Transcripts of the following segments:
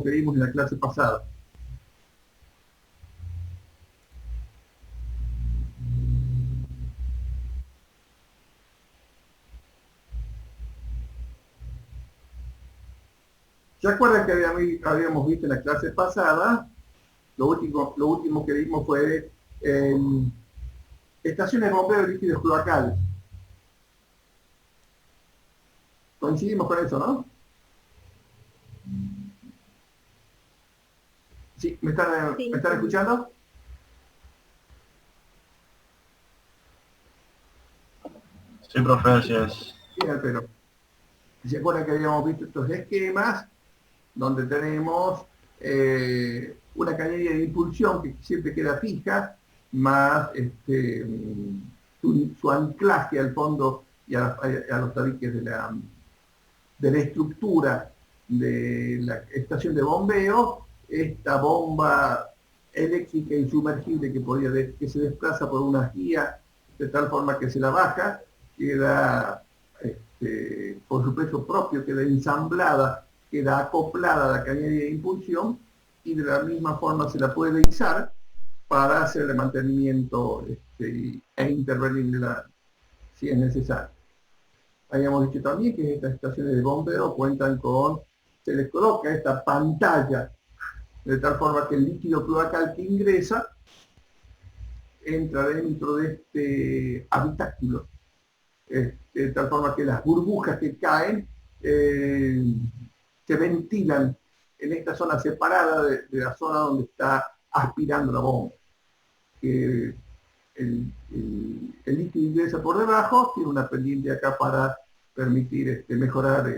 que vimos en la clase pasada. ¿Se acuerdan que habíamos visto en la clase pasada? Lo último que vimos fue estaciones de bombeo de líquidos cloacales. Coincidimos con eso, ¿no? ¿Sí? ¿Me están Sí, escuchando? Sí, profe, así es. Bien, pero ¿se acuerdan que habíamos visto estos esquemas donde tenemos una cañería de impulsión que siempre queda fija, más su anclaje al fondo y a los tabiques de la estructura de la estación de bombeo, esta bomba eléctrica insumergible que se desplaza por unas guías de tal forma que se la baja, queda por su peso propio, queda ensamblada, queda acoplada a la cañería de impulsión y de la misma forma se la puede izar para hacerle mantenimiento e intervenir si es necesario. Habíamos dicho también que estas estaciones de bombeo cuentan se les coloca esta pantalla de tal forma que el líquido cloacal que ingresa entra dentro de este habitáculo, de tal forma que las burbujas que caen eh, se ventilan en esta zona separada de la zona donde está aspirando la bomba. Que el líquido ingresa por debajo, tiene una pendiente acá para permitir mejorar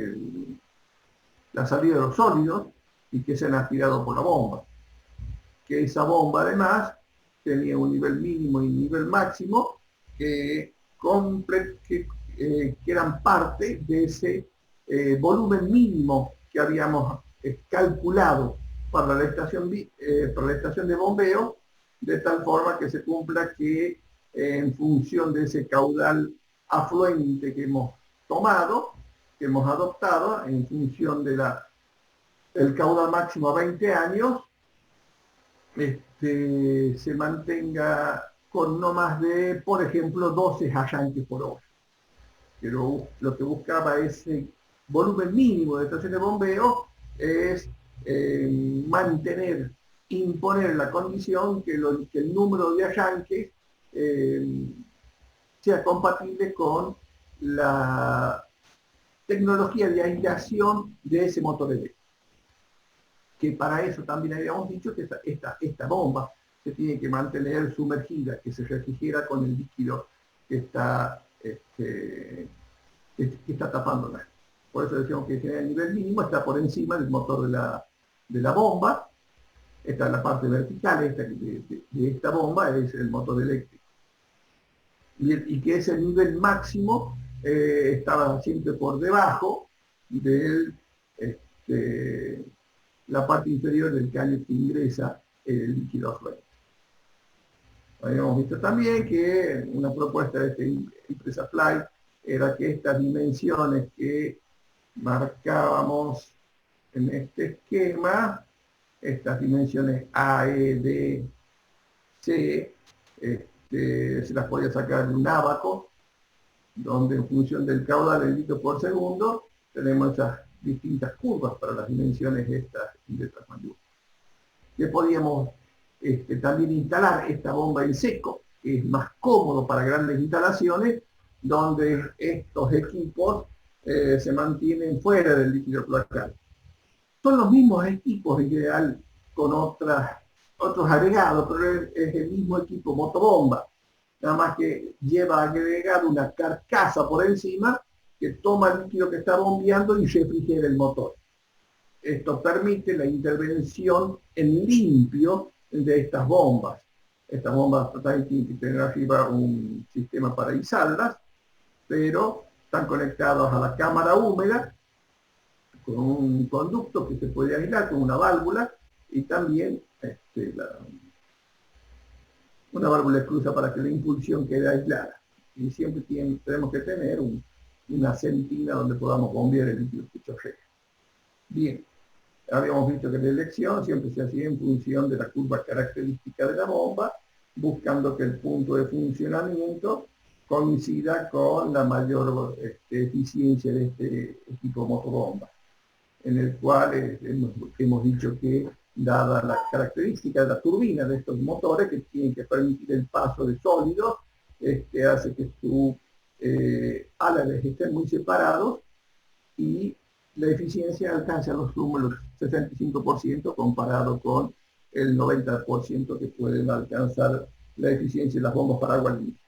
la salida de los sólidos y que sean aspirados por la bomba. Que esa bomba además tenía un nivel mínimo y un nivel máximo que, que eran parte de ese volumen mínimo que habíamos calculado para la estación de bombeo, de tal forma que se cumpla que en función de ese caudal afluente que hemos tomado, que hemos adoptado, en función del caudal máximo a 20 años, se mantenga con no más de, por ejemplo, 12 hallantes por hora. Pero lo que buscaba ese volumen mínimo de estación de bombeo es imponer la condición que el número de hallantes eh, sea compatible con la tecnología de aislación de ese motor eléctrico. Que para eso también habíamos dicho que esta bomba se tiene que mantener sumergida, que se refrigera con el líquido que está, que está tapándola. Por eso decíamos que el nivel mínimo está por encima del motor de la bomba. Esta es la parte vertical de esta bomba, es el motor eléctrico. Y que ese nivel máximo estaba siempre por debajo de la parte inferior del caño que ingresa el líquido afluente. Habíamos visto también que una propuesta de esta empresa Fly era que estas dimensiones que marcábamos en este esquema, estas dimensiones A, E, D, C, se las podía sacar de un ábaco, donde en función del caudal de litros por segundo tenemos esas distintas curvas para las dimensiones estas y de otras mayúsculas. Que podíamos también instalar esta bomba en seco, que es más cómodo para grandes instalaciones, donde estos equipos se mantienen fuera del líquido cloacal. Son los mismos equipos en general con otros agregados, pero es el mismo equipo motobomba, nada más que lleva agregado una carcasa por encima que toma el líquido que está bombeando y refrigera el motor. Esto permite la intervención en limpio de estas bombas. Estas bombas tienen que tener arriba un sistema para izarlas, pero están conectados a la cámara húmeda con un conducto que se puede aislar con una válvula y también una válvula exclusa para que la impulsión quede aislada. Y siempre tenemos que tener una centina donde podamos bombear el líquido que chorrea. Bien. Habíamos visto que la elección siempre se hacía en función de la curva característica de la bomba, buscando que el punto de funcionamiento coincida con la mayor eficiencia de este equipo motobomba, en el cual hemos dicho que, dada las características de la turbina de estos motores, que tienen que permitir el paso de sólidos, hace que sus álabes estén muy separados y la eficiencia alcanza los números 65% comparado con el 90% que pueden alcanzar la eficiencia de las bombas para agua limpia.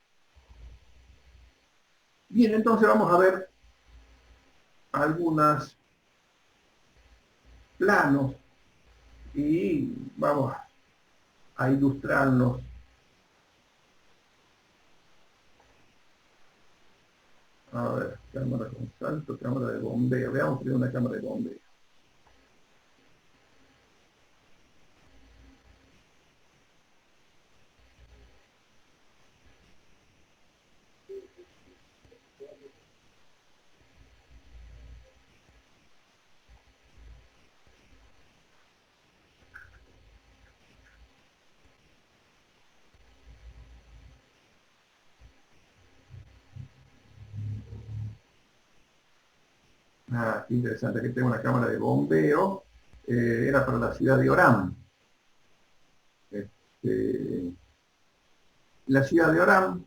Bien, entonces vamos a ver algunos planos y vamos a ilustrarnos. A ver, cámara con salto, cámara de bombeo. Veamos primero una cámara de bombeo. Ah, qué interesante, aquí tengo una cámara de bombeo. Era para la ciudad de Orán. La ciudad de Orán,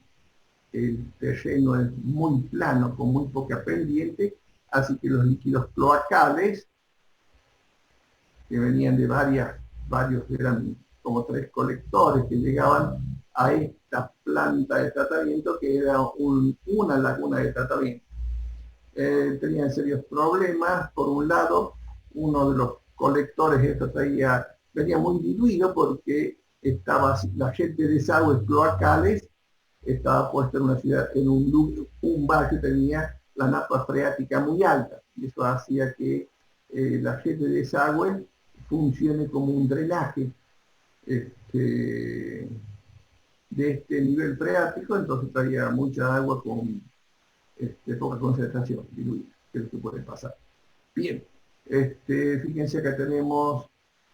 el terreno es muy plano, con muy poca pendiente, así que los líquidos cloacales, que venían de varios, eran como 3 colectores que llegaban a esta planta de tratamiento, que era una laguna de tratamiento. Tenían serios problemas. Por un lado, uno de los colectores venía muy diluido porque la red de desagües cloacales estaba puesta en una ciudad, en un bar que tenía la napa freática muy alta, y eso hacía que la red de desagüe funcione como un drenaje de este nivel freático. Entonces traía mucha agua con poca concentración diluida, que es lo que puede pasar. Bien, fíjense que tenemos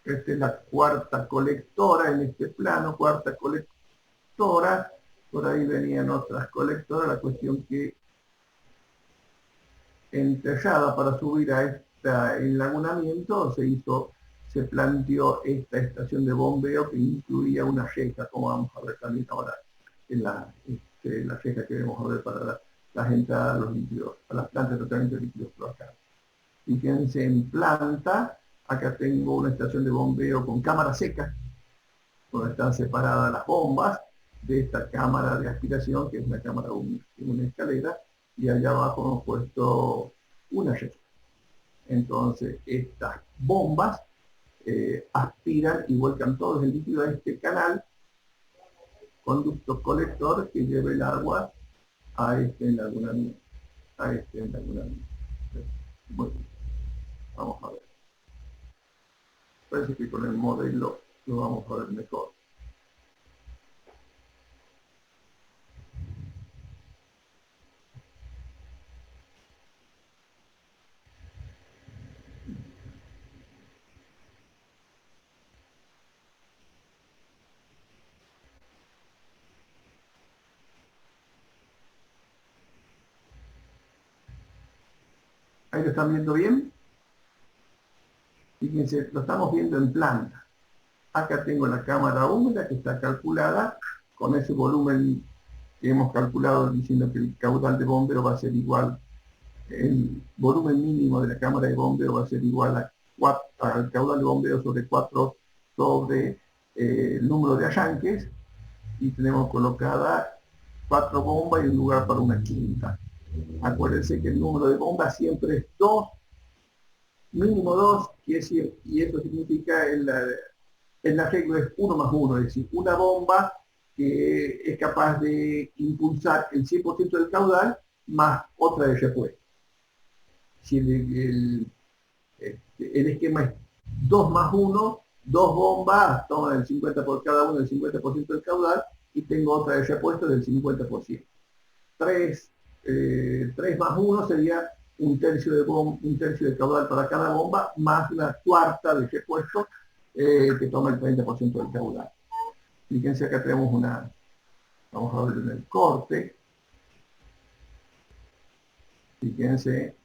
la cuarta colectora en este plano, cuarta colectora. Por ahí venían otras colectoras. La cuestión que enterrada para subir a este enlagunamiento se planteó esta estación de bombeo que incluía una reja, como vamos a ver también ahora en la reja que vamos a ver para las entradas a los líquidos, a las plantas de tratamiento de líquidos cloacales. Fíjense en planta, acá tengo una estación de bombeo con cámara seca, donde están separadas las bombas de esta cámara de aspiración, que es una cámara húmeda, una escalera, y allá abajo hemos puesto una red. Entonces, estas bombas aspiran y vuelcan todo el líquido a este canal, conducto colector, que lleva el agua a este enlagunamiento. Muy bien, vamos a ver. Parece que con el modelo lo vamos a ver mejor. ¿Ahí lo están viendo bien? Fíjense, lo estamos viendo en planta. Acá tengo la cámara húmeda que está calculada con ese volumen que hemos calculado, diciendo que el caudal de bombeo va a ser igual, el volumen mínimo de la cámara de bombeo va a ser igual al caudal de bombeo sobre 4 sobre el número de arranques, y tenemos colocada 4 bombas y un lugar para una quinta. Acuérdense que el número de bombas siempre es 2, mínimo 2, y eso significa el arreglo es 1 más 1, es decir, una bomba que es capaz de impulsar el 100% del caudal más otra de repuesto. Si el esquema es 2 más 1, 2 bombas toman el 50 por cada uno, el 50% del caudal, y tengo otra de repuesto del 50%. 3 más 1 sería un tercio de caudal para cada bomba, más una cuarta de repuesto que toma el 30% del caudal. Fíjense acá tenemos una, vamos a ver en el corte, fíjense,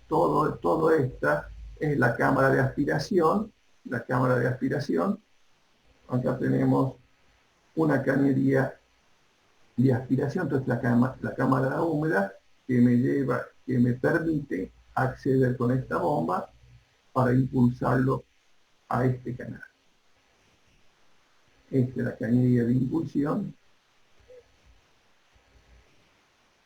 todo esta es la cámara de aspiración, acá tenemos una cañería de aspiración, entonces la cámara húmeda que me permite acceder con esta bomba para impulsarlo a este canal. Esta es la cañería de impulsión.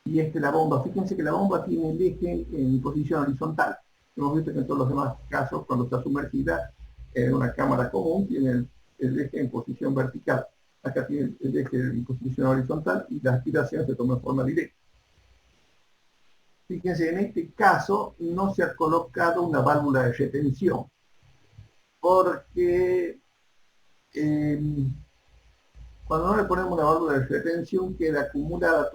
Y esta es la bomba. Fíjense que la bomba tiene el eje en posición horizontal. Hemos visto que en todos los demás casos, cuando está sumergida en una cámara común, tiene el eje en posición vertical. Acá tiene el eje en posición horizontal y la aspiración se toma en forma directa. Fíjense, en este caso no se ha colocado una válvula de retención, porque cuando no le ponemos una válvula de retención queda acumulado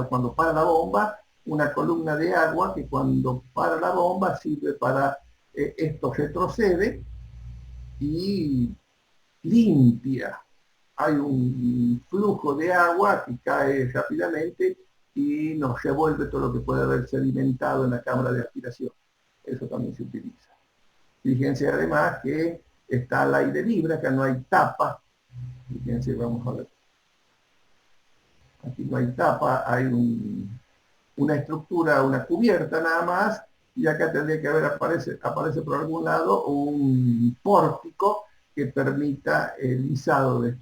cuando para la bomba una columna de agua que cuando para la bomba sirve para esto retrocede y limpia. Hay un flujo de agua que cae rápidamente y nos revuelve todo lo que puede haber sedimentado en la cámara de aspiración. Eso también se utiliza. Fíjense además que está al aire libre, acá no hay tapa. Fíjense, vamos a ver. Aquí no hay tapa, hay una estructura, una cubierta nada más, y acá tendría que haber, aparece por algún lado un pórtico que permita el izado de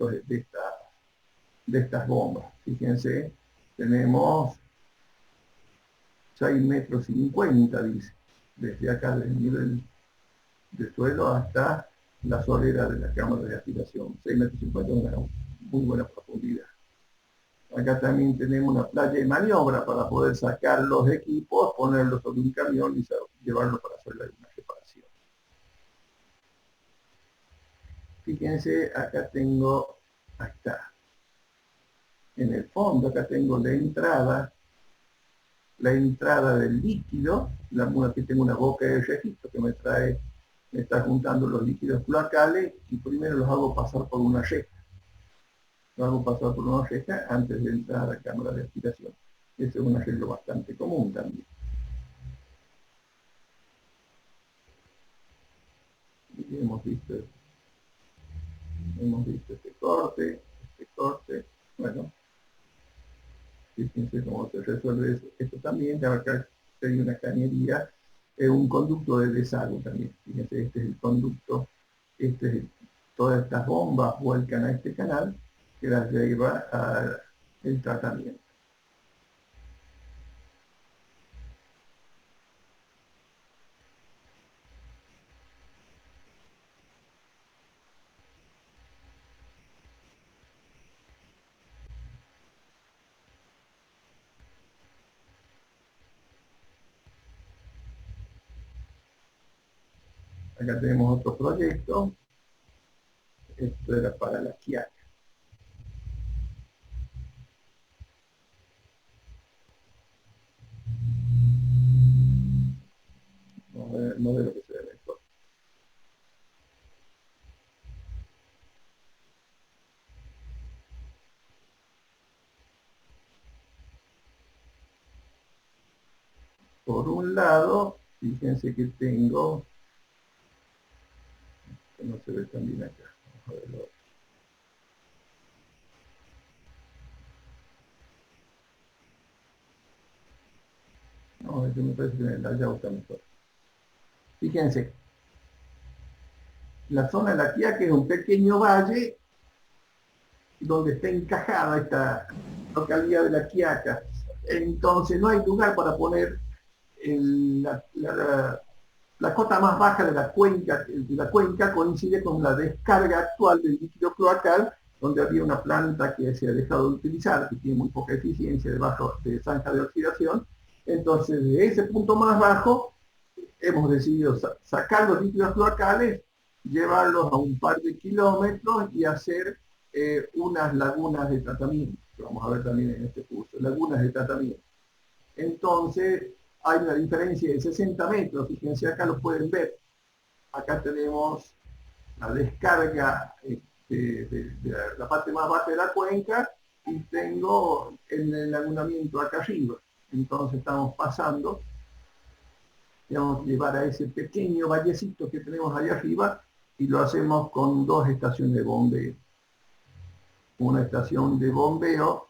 estas bombas. Fíjense, tenemos 6,50 m, dice, desde acá del nivel de suelo hasta la solera de la cámara de aspiración. 6,50 m es una muy buena profundidad. Acá también tenemos una playa de maniobra para poder sacar los equipos, ponerlos sobre un camión y llevarlos para hacerle alguna reparación. Fíjense, acá tengo, ahí está. En el fondo acá tengo la entrada del líquido, aquí tengo una boca de registro que me está juntando los líquidos cloacales y primero los hago pasar por una reja. Antes de entrar a la cámara de aspiración. Ese es un arreglo bastante común también. Y hemos visto este corte, bueno, fíjense cómo se resuelve esto también. Acá hay una cañería, un conducto de desagüe también. Fíjense, este es el conducto, todas estas bombas vuelcan a este canal que las lleva al tratamiento. Acá tenemos otro proyecto. Esto era para la quiaca. Modelo que se ve mejor. Por un lado, fíjense que tengo, que no se ve tan bien acá. Vamos a verlo. No, este me parece que en el layout está mejor. Fíjense, la zona de la quiaca es un pequeño valle donde está encajada esta localidad de la Quiaca. Entonces no hay lugar para poner la cota más baja de la cuenca coincide con la descarga actual del líquido cloacal, donde había una planta que se ha dejado de utilizar, que tiene muy poca eficiencia de zanja de oxidación. Entonces, de ese punto más bajo, hemos decidido sacar los líquidos cloacales, llevarlos a un par de kilómetros y hacer unas lagunas de tratamiento, que vamos a ver también en este curso, lagunas de tratamiento. Entonces hay una diferencia de 60 metros, fíjense acá lo pueden ver. Acá tenemos la descarga de la parte más baja de la cuenca y tengo el lagunamiento acá arriba. Entonces estamos pasando, vamos a llevar a ese pequeño vallecito que tenemos allá arriba y lo hacemos con dos estaciones de bombeo. Una estación de bombeo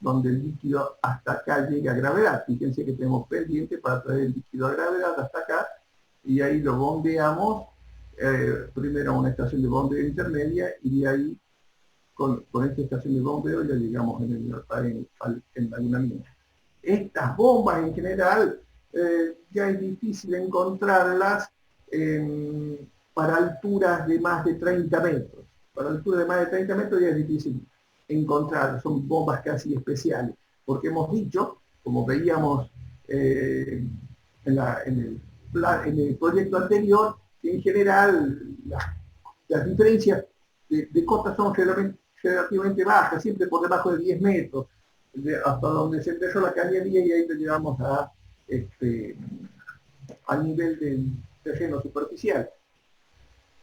donde el líquido hasta acá llega a gravedad. Fíjense que tenemos pendiente para traer el líquido a gravedad hasta acá y ahí lo bombeamos primero a una estación de bombeo intermedia y de ahí con esta estación de bombeo ya llegamos en alguna mina. Estas bombas en general ya es difícil encontrarlas para alturas de más de 30 metros. Para alturas de más de 30 metros ya es difícil encontrar, son bombas casi especiales, porque hemos dicho, como veíamos en el proyecto anterior, que en general las diferencias de costa son relativamente bajas, siempre por debajo de 10 metros, hasta donde se empezó la cañería y ahí lo llevamos al nivel del terreno superficial.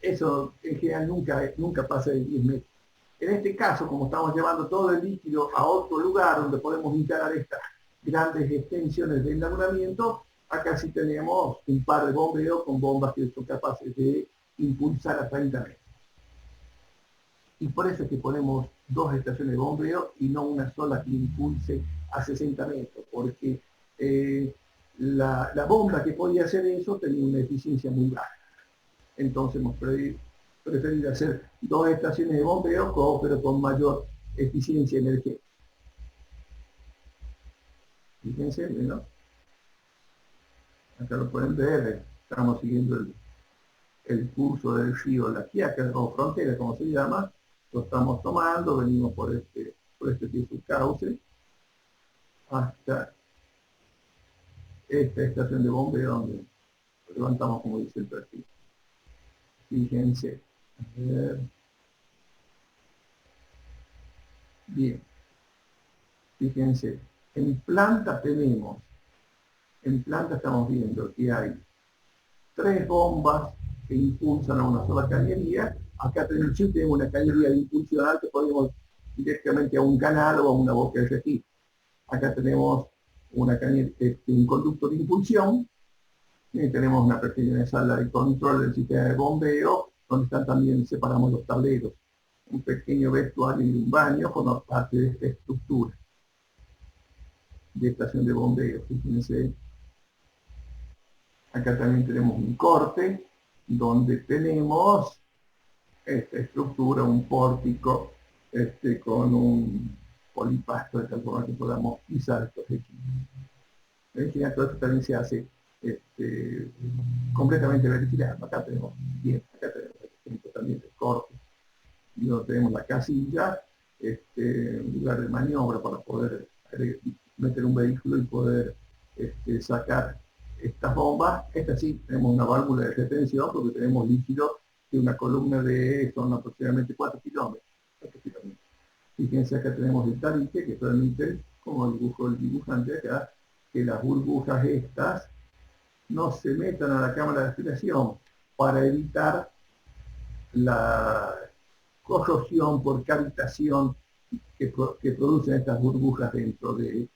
Eso en general nunca pasa de 10 metros. En este caso, como estamos llevando todo el líquido a otro lugar donde podemos instalar estas grandes extensiones de enlagunamiento, acá sí tenemos un par de bombeos con bombas que son capaces de impulsar a 30 metros. Y por eso es que ponemos dos estaciones de bombeo y no una sola que impulse a 60 metros, porque la bomba que podía hacer eso tenía una eficiencia muy baja. Entonces hemos preferido hacer dos estaciones de bombeo, pero con mayor eficiencia energética. Fíjense, ¿no? Acá lo pueden ver, estamos siguiendo el curso del río La Quiaca, o frontera, como se llama, lo estamos tomando, venimos por este que es el cauce, hasta esta estación de bombeo donde levantamos, como dice el perfil. Fíjense, a ver. Bien, fíjense, en planta estamos viendo que hay tres bombas que impulsan a una sola cañería. Acá tenemos una cañería de impulsional que podemos directamente a un canal o a una boca de registro. Acá tenemos un conducto de impulsión y tenemos una pequeña sala de control del sistema de bombeo donde están también, separamos los tableros. Un pequeño vestuario y un baño forman parte de esta estructura de estación de bombeo. Fíjense, acá también tenemos un corte donde tenemos esta estructura, un pórtico con un polipasto de tal forma que podamos pisar estos equipos. En general todo esto también se hace completamente vertical. Acá tenemos el ejemplo también del corte. Y donde tenemos la casilla, un lugar de maniobra para poder meter un vehículo y poder sacar estas bombas. Esta sí, tenemos una válvula de retención porque tenemos líquido de una columna de, son aproximadamente 4 kilómetros. Fíjense, acá tenemos el tabique que permite, como dibujó el dibujante acá, que las burbujas estas no se metan a la cámara de aspiración para evitar la corrosión por cavitación que producen estas burbujas dentro de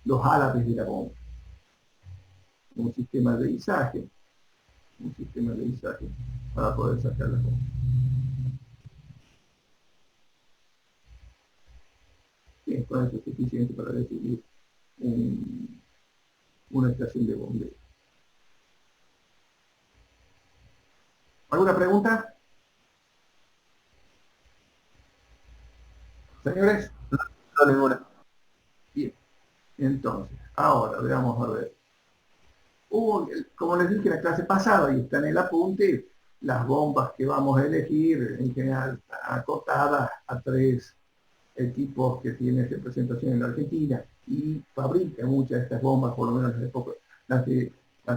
los álabes de la bomba. Un sistema de izaje para poder sacar la bomba. Bien, con esto es suficiente para decidir una estación de bombeo. ¿Alguna pregunta? Señores, No, ninguna. bien. Entonces, ahora veamos a ver. Como les dije en la clase pasada, y está en el apunte, las bombas que vamos a elegir, en general acotadas a 3 equipos que tienen representación en la Argentina y fabrican muchas de estas bombas, por lo menos las de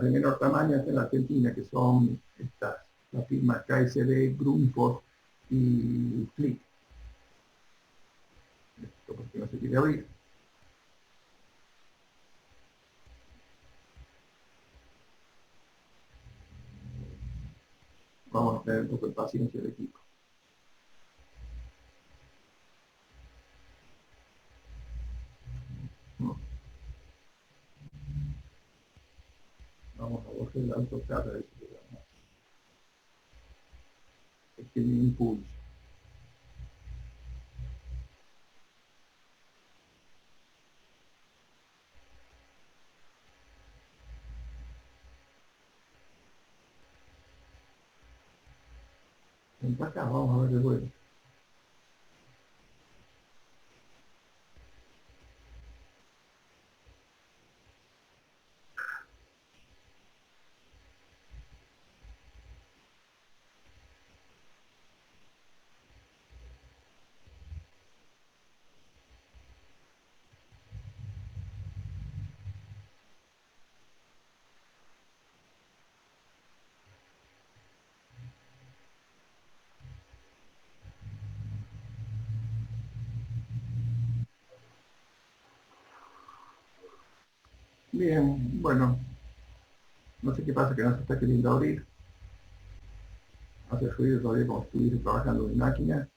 menor tamaño en la Argentina, que son la firma KSB, Grundfos y Flick. Esto porque no se quiere abrir. Vamos a tener un poco de paciencia del equipo. Vamos a borrar el AutoCAD de ese programa. Es que me impulsa. Ven para acá, vamos a ver de vuelta. Bien, bueno, no sé qué pasa que no se está queriendo abrir. Hace ruido todavía como si estuviese trabajando en máquina.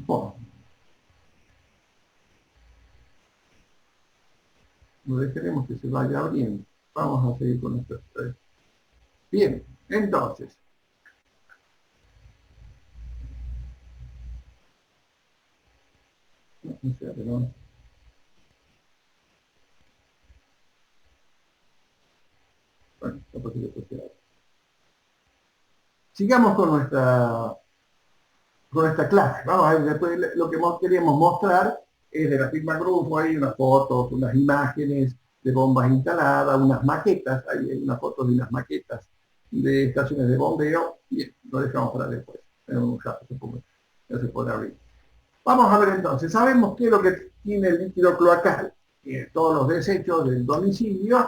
Bueno, no dejaremos que se vaya abriendo. Vamos a seguir con nuestro. Bien, entonces, no sé, pero bueno, capaz que después se abre. Sigamos con nuestra clase. Vamos a ver, después lo que queríamos mostrar es de la firma Grupo, hay unas fotos, unas imágenes de bombas instaladas, unas maquetas, hay unas fotos de unas maquetas de estaciones de bombeo. Bien, lo dejamos para después. En un rato ya se puede abrir. Vamos a ver entonces, sabemos qué es lo que tiene el líquido cloacal. Todos los desechos del domicilio,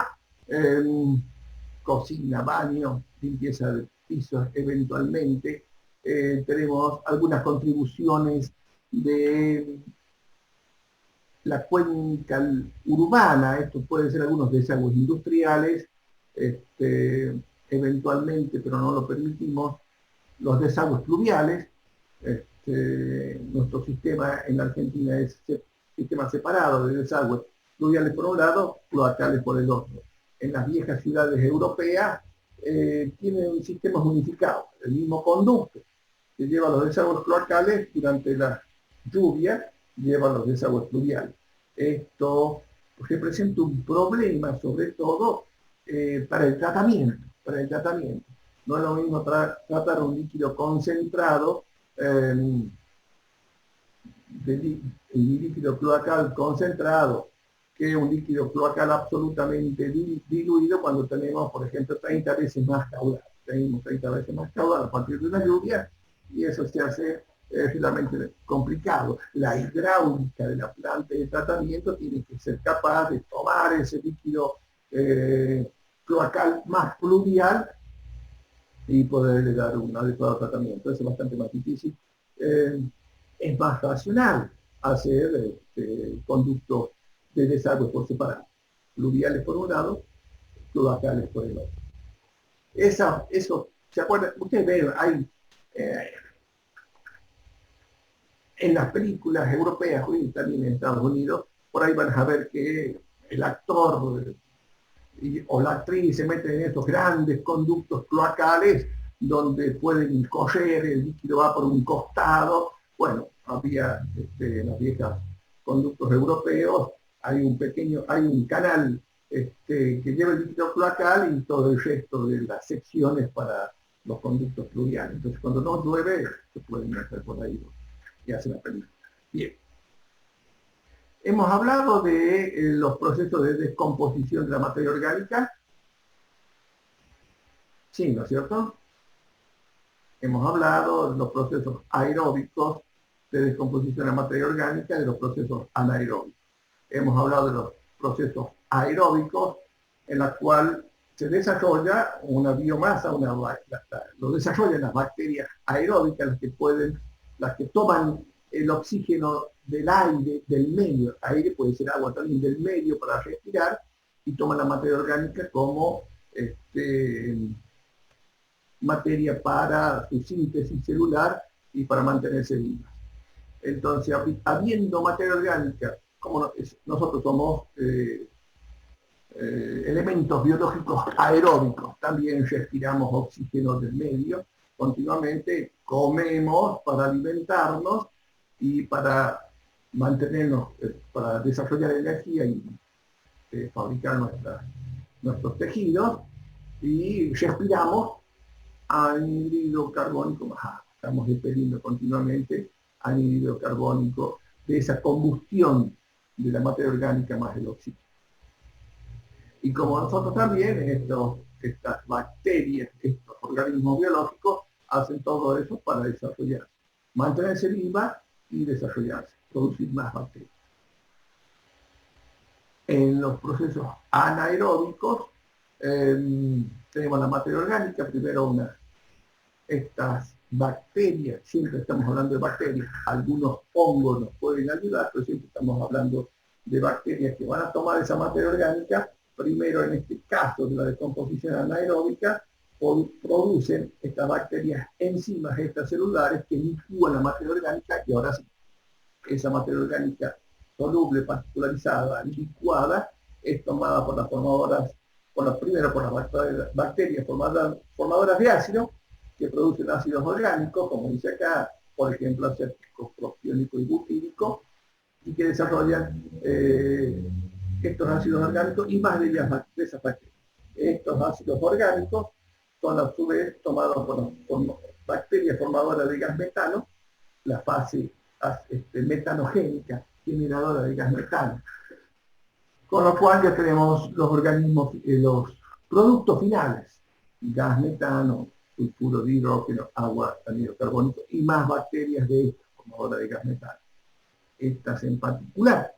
eh, cocina, baño, limpieza de pisos eventualmente. Tenemos algunas contribuciones de la cuenca urbana, esto puede ser algunos desagües industriales, eventualmente, pero no lo permitimos, los desagües pluviales. Nuestro sistema en la Argentina es sistema separado de desagües pluviales por un lado, cloacales por el otro. En las viejas ciudades europeas tienen sistemas unificados, el mismo conducto que lleva los desagües cloacales durante la lluvia, lleva los desagües pluviales. Esto representa un problema, sobre todo, para el tratamiento, No es lo mismo tratar un líquido concentrado, el líquido cloacal concentrado, que un líquido cloacal absolutamente diluido cuando tenemos, por ejemplo, 30 veces más caudal. Tenemos 30 veces más caudal a partir de una lluvia y eso se hace realmente complicado. La hidráulica de la planta de tratamiento tiene que ser capaz de tomar ese líquido cloacal más pluvial y poderle dar un adecuado tratamiento. Eso es bastante más difícil. Es más racional hacer conductos de desagüe por separado. Fluviales por un lado, cloacales por el otro. Eso, ¿se acuerdan? Ustedes ven, hay en las películas europeas, y también en Estados Unidos, por ahí van a ver que el actor o la actriz se meten en estos grandes conductos cloacales donde pueden correr, el líquido va por un costado. Bueno, había en las viejas conductos europeos, hay un canal que lleva el líquido cloacal y todo el resto de las secciones para los conductos fluviales. Entonces cuando no llueve, se pueden meter por ahí y hacen la película. Bien. Hemos hablado de los procesos de descomposición de la materia orgánica. Sí, ¿no es cierto? Hemos hablado de los procesos aeróbicos de descomposición de la materia orgánica, de los procesos anaeróbicos. Hemos hablado de los procesos aeróbicos, en la cual se desarrolla una biomasa, lo desarrollan las bacterias aeróbicas, las que toman el oxígeno del aire, del medio, aire puede ser agua también, del medio para respirar, y toman la materia orgánica como materia para su síntesis celular y para mantenerse vivas. Entonces, habiendo materia orgánica, como nosotros somos elementos biológicos aeróbicos, también respiramos oxígeno del medio continuamente, comemos para alimentarnos y para mantenernos, para desarrollar energía y fabricar nuestros tejidos, y respiramos anhídrido carbónico más agua. Estamos expeliendo continuamente anhídrido carbónico de esa combustión de la materia orgánica más el oxígeno. Y como nosotros también, estas bacterias, estos organismos biológicos, hacen todo eso para desarrollarse, mantenerse viva y desarrollarse, producir más bacterias. En los procesos anaeróbicos tenemos la materia orgánica, primero estas bacterias, siempre estamos hablando de bacterias, algunos hongos nos pueden ayudar, pero siempre estamos hablando de bacterias que van a tomar esa materia orgánica, primero en este caso de la descomposición anaeróbica, producen estas bacterias enzimas extracelulares que licúan la materia orgánica, y ahora sí, esa materia orgánica soluble, particularizada, licuada, es tomada por las formadoras, primero por las bacterias formadoras de ácido, que producen ácidos orgánicos, como dice acá, por ejemplo, acético, propiónico y butírico, y que desarrollan estos ácidos orgánicos y más de esas bacterias. Estos ácidos orgánicos son a su vez tomados por bacterias formadoras de gas metano, la fase metanogénica, generadora de gas metano. Con lo cual ya tenemos los organismos, los productos finales, gas metano, sulfuro de hidrógeno, agua, anhídrido carbónico y más bacterias de esta formadora de gas metano. Estas en particular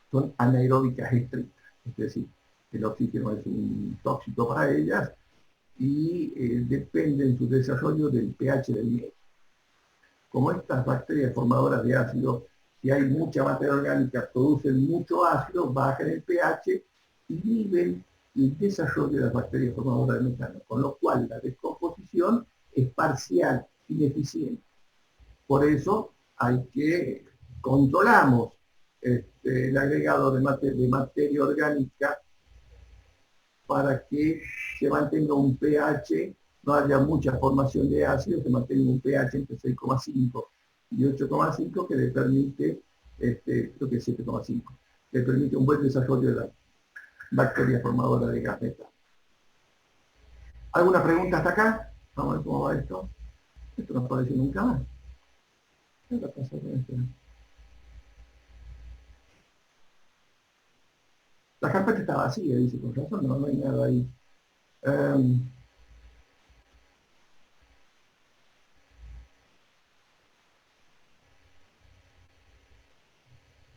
son anaeróbicas estrictas, es decir, el oxígeno es un tóxico para ellas y depende en su desarrollo del pH del medio. Como estas bacterias formadoras de ácido, si hay mucha materia orgánica, producen mucho ácido, bajan el pH, inhiben el desarrollo de las bacterias formadoras de metano, con lo cual la descomposición es parcial, ineficiente. Por eso controlamos el agregado de materia orgánica para que se mantenga un pH, no haya mucha formación de ácido, se mantenga un pH entre 6,5 y 8,5 que le permite, creo que 7,5, le permite un buen desarrollo de la bacteria formadora de gas metano. ¿Alguna pregunta hasta acá? Vamos a ver cómo va esto. Esto no aparece nunca más. ¿Qué va a pasar con esto? La carpeta está vacía, dice, con razón, no hay nada ahí.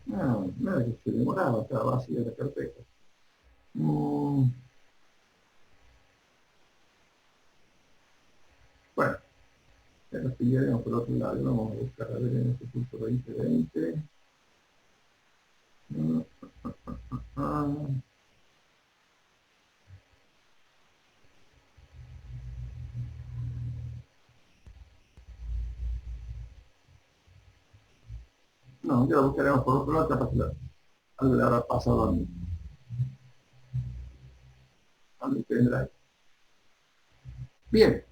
No, nada que se demoraba, estaba vacía la carpeta. Bueno, ya nos pillaremos por otro lado. Vamos a buscar a ver en este curso 2020. No, ya lo buscaremos por otro lado, capaz que algo le habrá pasado a mi pendrive. Bien,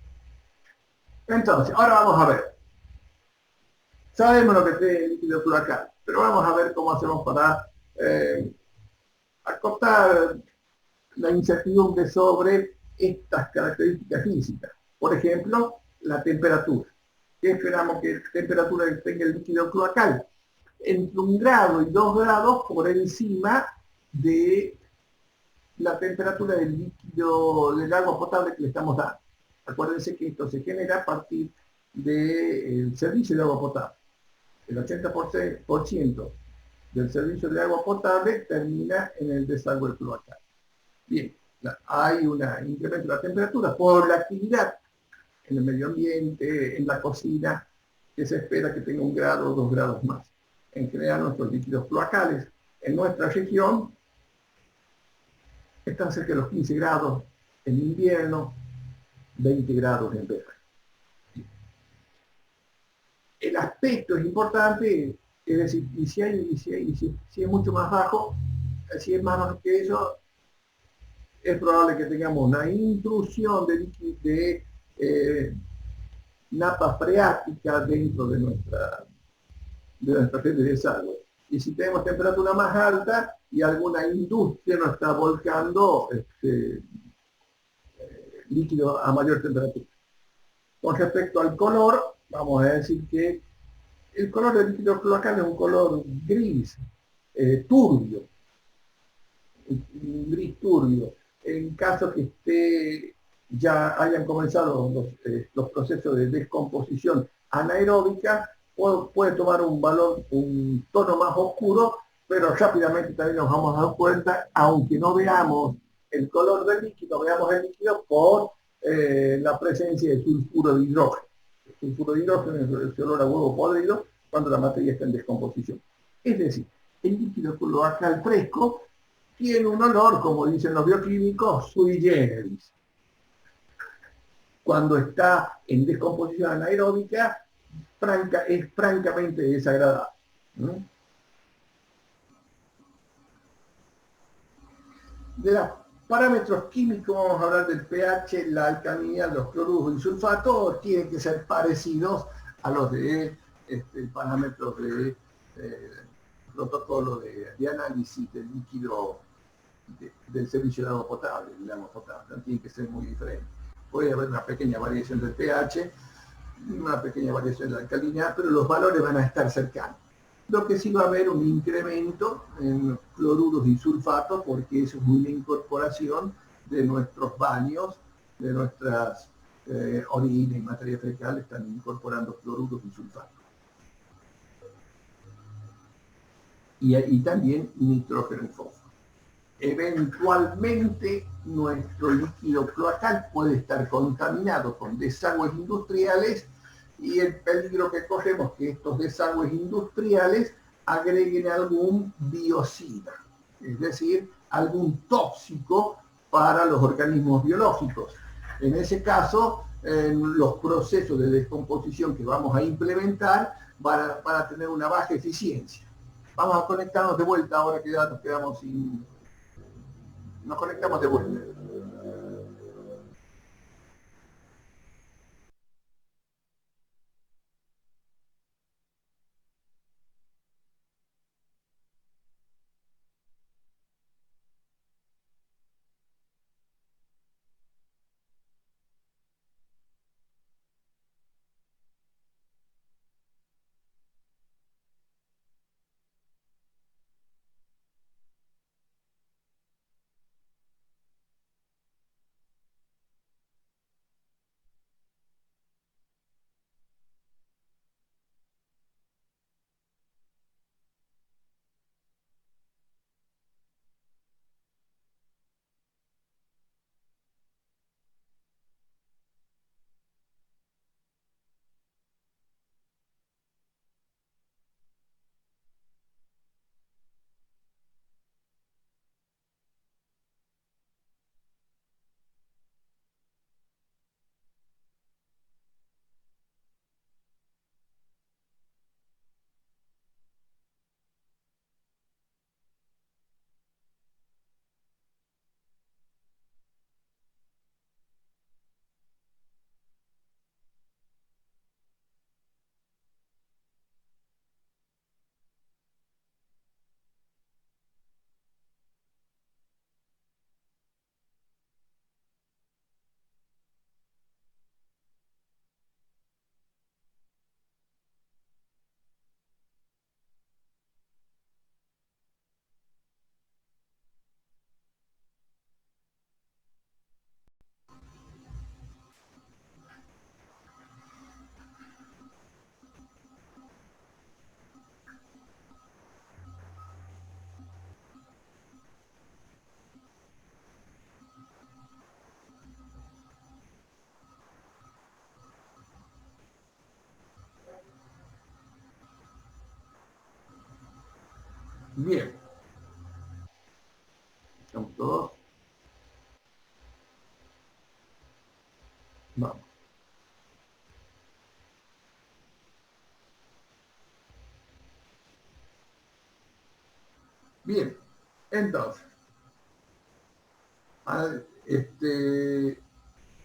entonces, ahora vamos a ver. Sabemos lo que es el líquido cloacal, pero vamos a ver cómo hacemos para acotar la incertidumbre sobre estas características físicas. Por ejemplo, la temperatura. ¿Qué esperamos que temperatura tenga el líquido cloacal? entre 1 grado y 2 grados por encima de la temperatura del líquido, del agua potable que le estamos dando. Acuérdense que esto se genera a partir del servicio de agua potable. El 80% del servicio de agua potable termina en el desagüe cloacal. Bien, hay un incremento de la temperatura por la actividad en el medio ambiente, en la cocina, que se espera que tenga 1 grado o 2 grados más. En general, nuestros líquidos cloacales en nuestra región están cerca de los 15 grados en invierno, 20 grados en verano. El aspecto es importante, es decir, si es mucho más bajo, si es más bajo que eso, es probable que tengamos una intrusión de napas freáticas dentro de nuestra red de desagüe. Y si tenemos temperatura más alta y alguna industria nos está volcando líquido a mayor temperatura. Con respecto al color, vamos a decir que el color del líquido cloacal es un color gris, turbio, un gris turbio. En caso que ya hayan comenzado los procesos de descomposición anaeróbica, puede tomar un tono más oscuro, pero rápidamente también nos vamos a dar cuenta, aunque no veamos el color del líquido, veamos el líquido por la presencia de sulfuro de hidrógeno. El sulfuro de hidrógeno es el olor a huevo podrido cuando la materia está en descomposición. Es decir, el líquido cloacal fresco tiene un olor, como dicen los bioquímicos, sui generis. Cuando está en descomposición anaeróbica, es francamente desagradable. ¿No? De los parámetros químicos vamos a hablar del pH, la alcalinidad, los cloruros y sulfatos tienen que ser parecidos a los de parámetros de protocolo de análisis del líquido del servicio de agua potable, del agua potable, no tiene que ser muy diferente. Puede haber una pequeña variación del pH, una pequeña variación de la alcalinidad, pero los valores van a estar cercanos. Lo que sí va a haber un incremento en cloruros y sulfatos, porque eso es una incorporación de nuestros baños, de nuestras orinas y materia fecal, están incorporando cloruros y sulfatos. Y también nitrógeno y fósforo. Eventualmente nuestro líquido cloacal puede estar contaminado con desagües industriales y el peligro que corremos es que estos desagües industriales agreguen algún biocida, es decir, algún tóxico para los organismos biológicos. En ese caso, los procesos de descomposición que vamos a implementar van a tener una baja eficiencia. Vamos a conectarnos de vuelta ahora que ya nos quedamos sin... Nos conectamos de vuelta. Bien. ¿Estamos todos? Vamos. Bien. Entonces,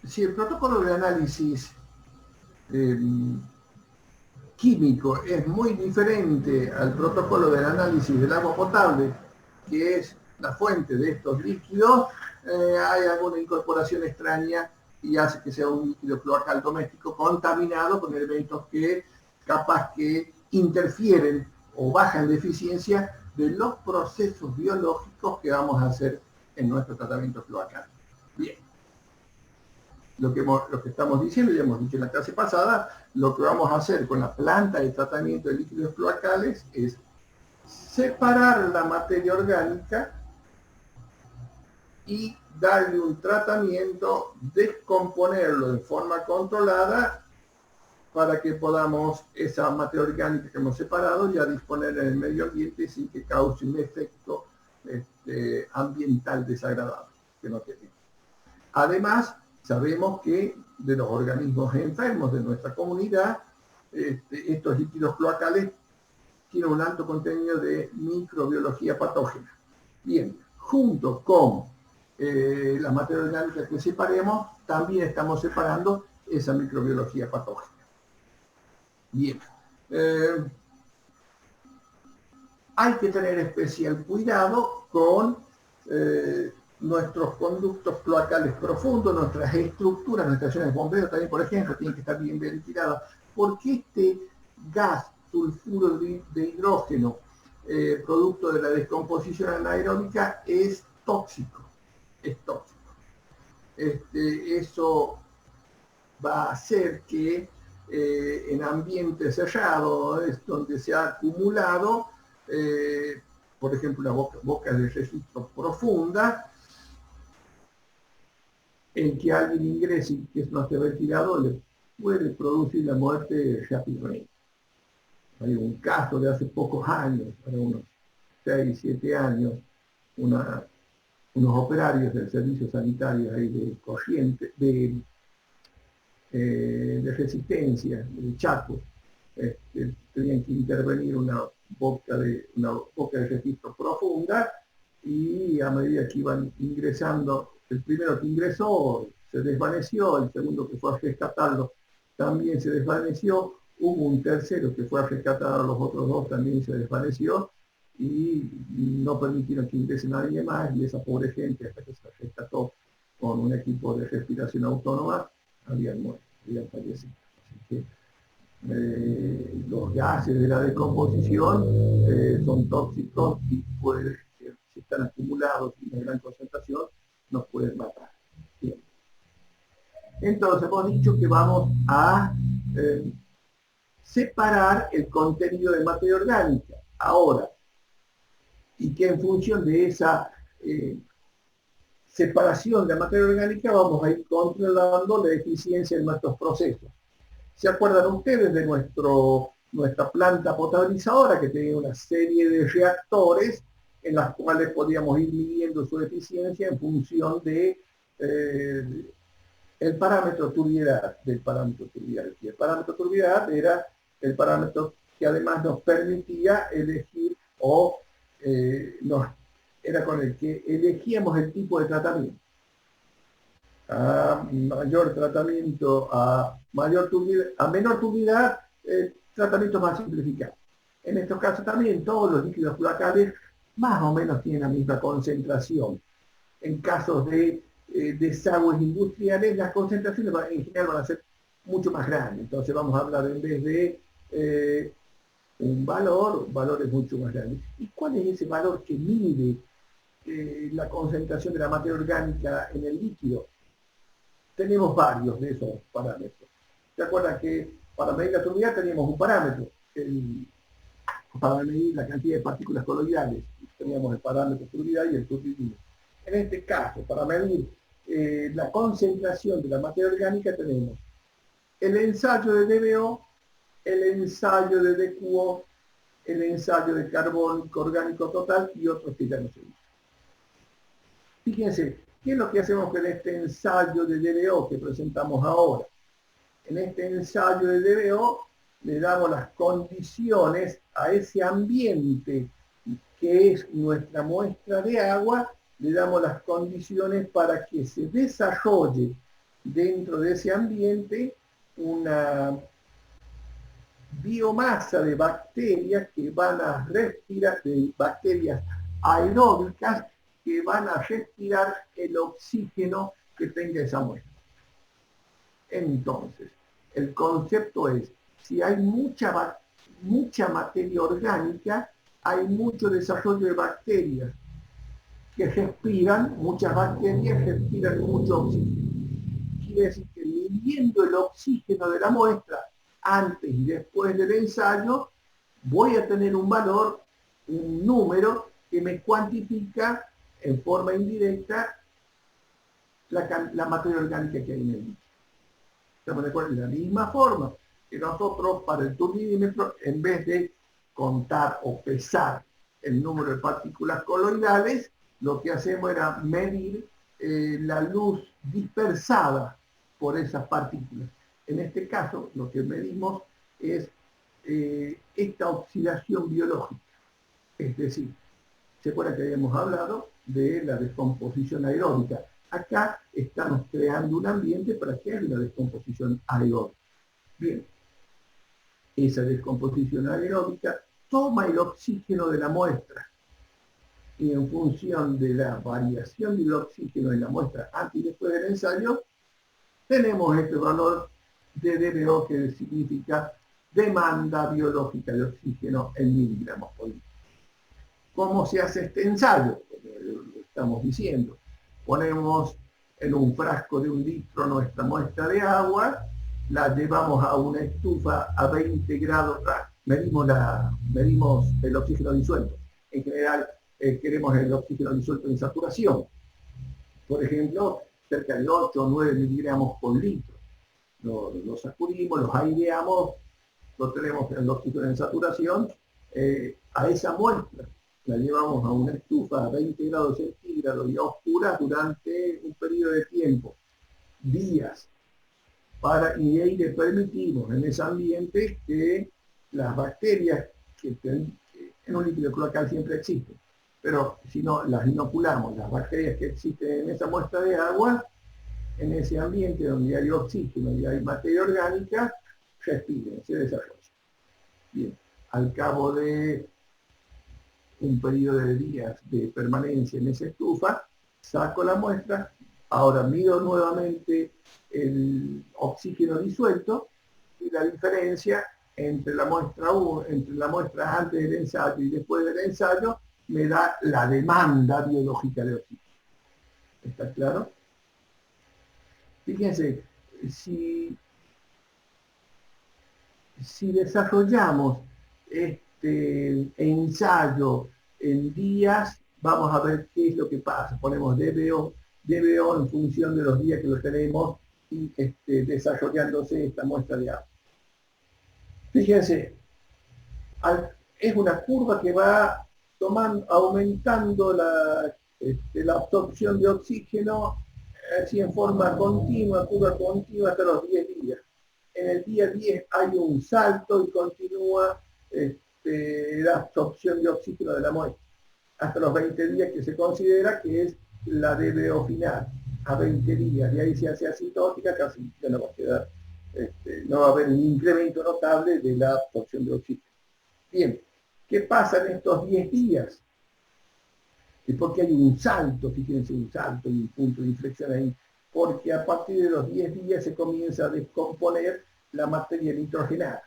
si el protocolo de análisis eh, químico es muy diferente al protocolo del análisis del agua potable, que es la fuente de estos líquidos, hay alguna incorporación extraña y hace que sea un líquido cloacal doméstico contaminado con elementos que capaz que interfieren o bajan la eficiencia de los procesos biológicos que vamos a hacer en nuestro tratamiento cloacal. Bien. Lo que estamos diciendo, ya hemos dicho en la clase pasada, lo que vamos a hacer con la planta de tratamiento de líquidos cloacales es separar la materia orgánica y darle un tratamiento, descomponerlo de forma controlada para que podamos esa materia orgánica que hemos separado ya disponer en el medio ambiente sin que cause un efecto ambiental desagradable que no queremos. Además, sabemos que de los organismos enfermos de nuestra comunidad, estos líquidos cloacales tienen un alto contenido de microbiología patógena. Bien, junto con la materia orgánica que separemos, también estamos separando esa microbiología patógena. Bien, hay que tener especial cuidado con nuestros conductos cloacales profundos, nuestras estructuras, nuestras estaciones de bombeo también, por ejemplo, tienen que estar bien ventiladas, porque este gas sulfuro de hidrógeno, producto de la descomposición anaeróbica, es tóxico. Es tóxico. Eso va a hacer que en ambientes cerrados, donde se ha acumulado, por ejemplo, una boca de registro profunda, en que alguien ingrese y que no esté ventilado, le puede producir la muerte rápidamente. Hay un caso de hace pocos años, para unos 6, 7 años, unos operarios del servicio sanitario ahí de Corrientes, de Resistencia, de Chaco, tenían que intervenir una boca de registro profunda, y a medida que iban ingresando, el primero que ingresó se desvaneció, el segundo que fue a rescatarlo también se desvaneció, hubo un tercero que fue a rescatar a los otros dos, también se desvaneció, y no permitieron que ingrese nadie más, y esa pobre gente, hasta que se rescató con un equipo de respiración autónoma, habían muerto, habían fallecido. Así que los gases de la descomposición son tóxicos y si están acumulados en una gran concentración, nos pueden matar. Bien. Entonces hemos dicho que vamos a separar el contenido de materia orgánica. Ahora, y que en función de esa separación de la materia orgánica vamos a ir controlando la eficiencia de nuestros procesos. ¿Se acuerdan ustedes de nuestra planta potabilizadora, que tenía una serie de reactores en las cuales podíamos ir midiendo su eficiencia en función de el parámetro turbiedad, del parámetro turbiedad? Y el parámetro turbiedad era el parámetro que además nos permitía elegir era con el que elegíamos el tipo de tratamiento. A mayor tratamiento, a menor turbidez, tratamientos más simplificados. En estos casos también todos los líquidos cloacales más o menos tienen la misma concentración. En casos de desagües industriales, las concentraciones en general van a ser mucho más grandes. Entonces vamos a hablar, en vez de valores mucho más grandes. ¿Y cuál es ese valor que mide la concentración de la materia orgánica en el líquido? Tenemos varios de esos parámetros. ¿Se acuerdan que para medir la turbidez teníamos un parámetro? Para medir la cantidad de partículas coloidales teníamos el parámetro turbidez y el turbidino. En este caso, para medir la concentración de la materia orgánica, tenemos el ensayo de DBO, el ensayo de DQO el ensayo de carbónico orgánico total y otros que ya no se usan. Fíjense, ¿qué es lo que hacemos con este ensayo de DBO que presentamos ahora? En este ensayo de DBO le damos las condiciones a ese ambiente que es nuestra muestra de agua, le damos las condiciones para que se desarrolle dentro de ese ambiente una biomasa de bacterias que van a respirar, de bacterias aeróbicas que van a respirar el oxígeno que tenga esa muestra. Entonces, el concepto es, si hay mucha materia orgánica, hay mucho desarrollo de bacterias que respiran, muchas bacterias respiran mucho oxígeno. Quiere decir que midiendo el oxígeno de la muestra antes y después del ensayo, voy a tener un valor, un número que me cuantifica en forma indirecta la materia orgánica que hay en el líquido. ¿Estamos de acuerdo? De la misma forma que nosotros para el turbidímetro, en vez de contar o pesar el número de partículas coloidales, lo que hacemos era medir la luz dispersada por esas partículas. En este caso, lo que medimos es esta oxidación biológica. Es decir, ¿se acuerdan que habíamos hablado de la descomposición aeróbica? Acá estamos creando un ambiente para que haya una descomposición aeróbica. Bien, esa descomposición aeróbica toma el oxígeno de la muestra y en función de la variación del oxígeno en la muestra antes y después del ensayo, tenemos este valor de DBO que significa demanda biológica de oxígeno en miligramos por litro. ¿Cómo se hace este ensayo? Lo estamos diciendo. Ponemos en un frasco de 1 litro nuestra muestra de agua, la llevamos a una estufa a 20 grados, medimos el oxígeno disuelto. En general, queremos el oxígeno disuelto en saturación. Por ejemplo, cerca de 8 o 9 miligramos por litro. Lo sacudimos, los aireamos, lo tenemos el oxígeno en saturación. A esa muestra la llevamos a una estufa a 20 grados centígrados y a oscuras durante un periodo de tiempo, días, y ahí le permitimos en ese ambiente que las bacterias que en un líquido cloacal siempre existen, pero si no las inoculamos, las bacterias que existen en esa muestra de agua, en ese ambiente donde hay oxígeno y hay materia orgánica, respiren, se desarrollan. Bien, al cabo de un periodo de días de permanencia en esa estufa, saco la muestra, ahora mido nuevamente el oxígeno disuelto y la diferencia entre la muestra antes del ensayo y después del ensayo me da la demanda biológica de oxígeno. ¿Está claro? Fíjense, si desarrollamos este ensayo en días, vamos a ver qué es lo que pasa. Ponemos DBO en función de los días que lo tenemos y desarrollándose esta muestra de agua. Fíjense, es una curva que va aumentando la absorción de oxígeno así en forma continua, curva continua hasta los 10 días. En el día 10 hay un salto y continúa la absorción de oxígeno de la muestra hasta los 20 días que se considera que es la DBO final, a 20 días, y ahí se hace asintótica, casi ya no va a quedar, no va a haber un incremento notable de la absorción de oxígeno. Bien, ¿qué pasa en estos 10 días? ¿Y por qué hay un salto? Fíjense, un salto y un punto de inflexión ahí. Porque a partir de los 10 días se comienza a descomponer la materia nitrogenada.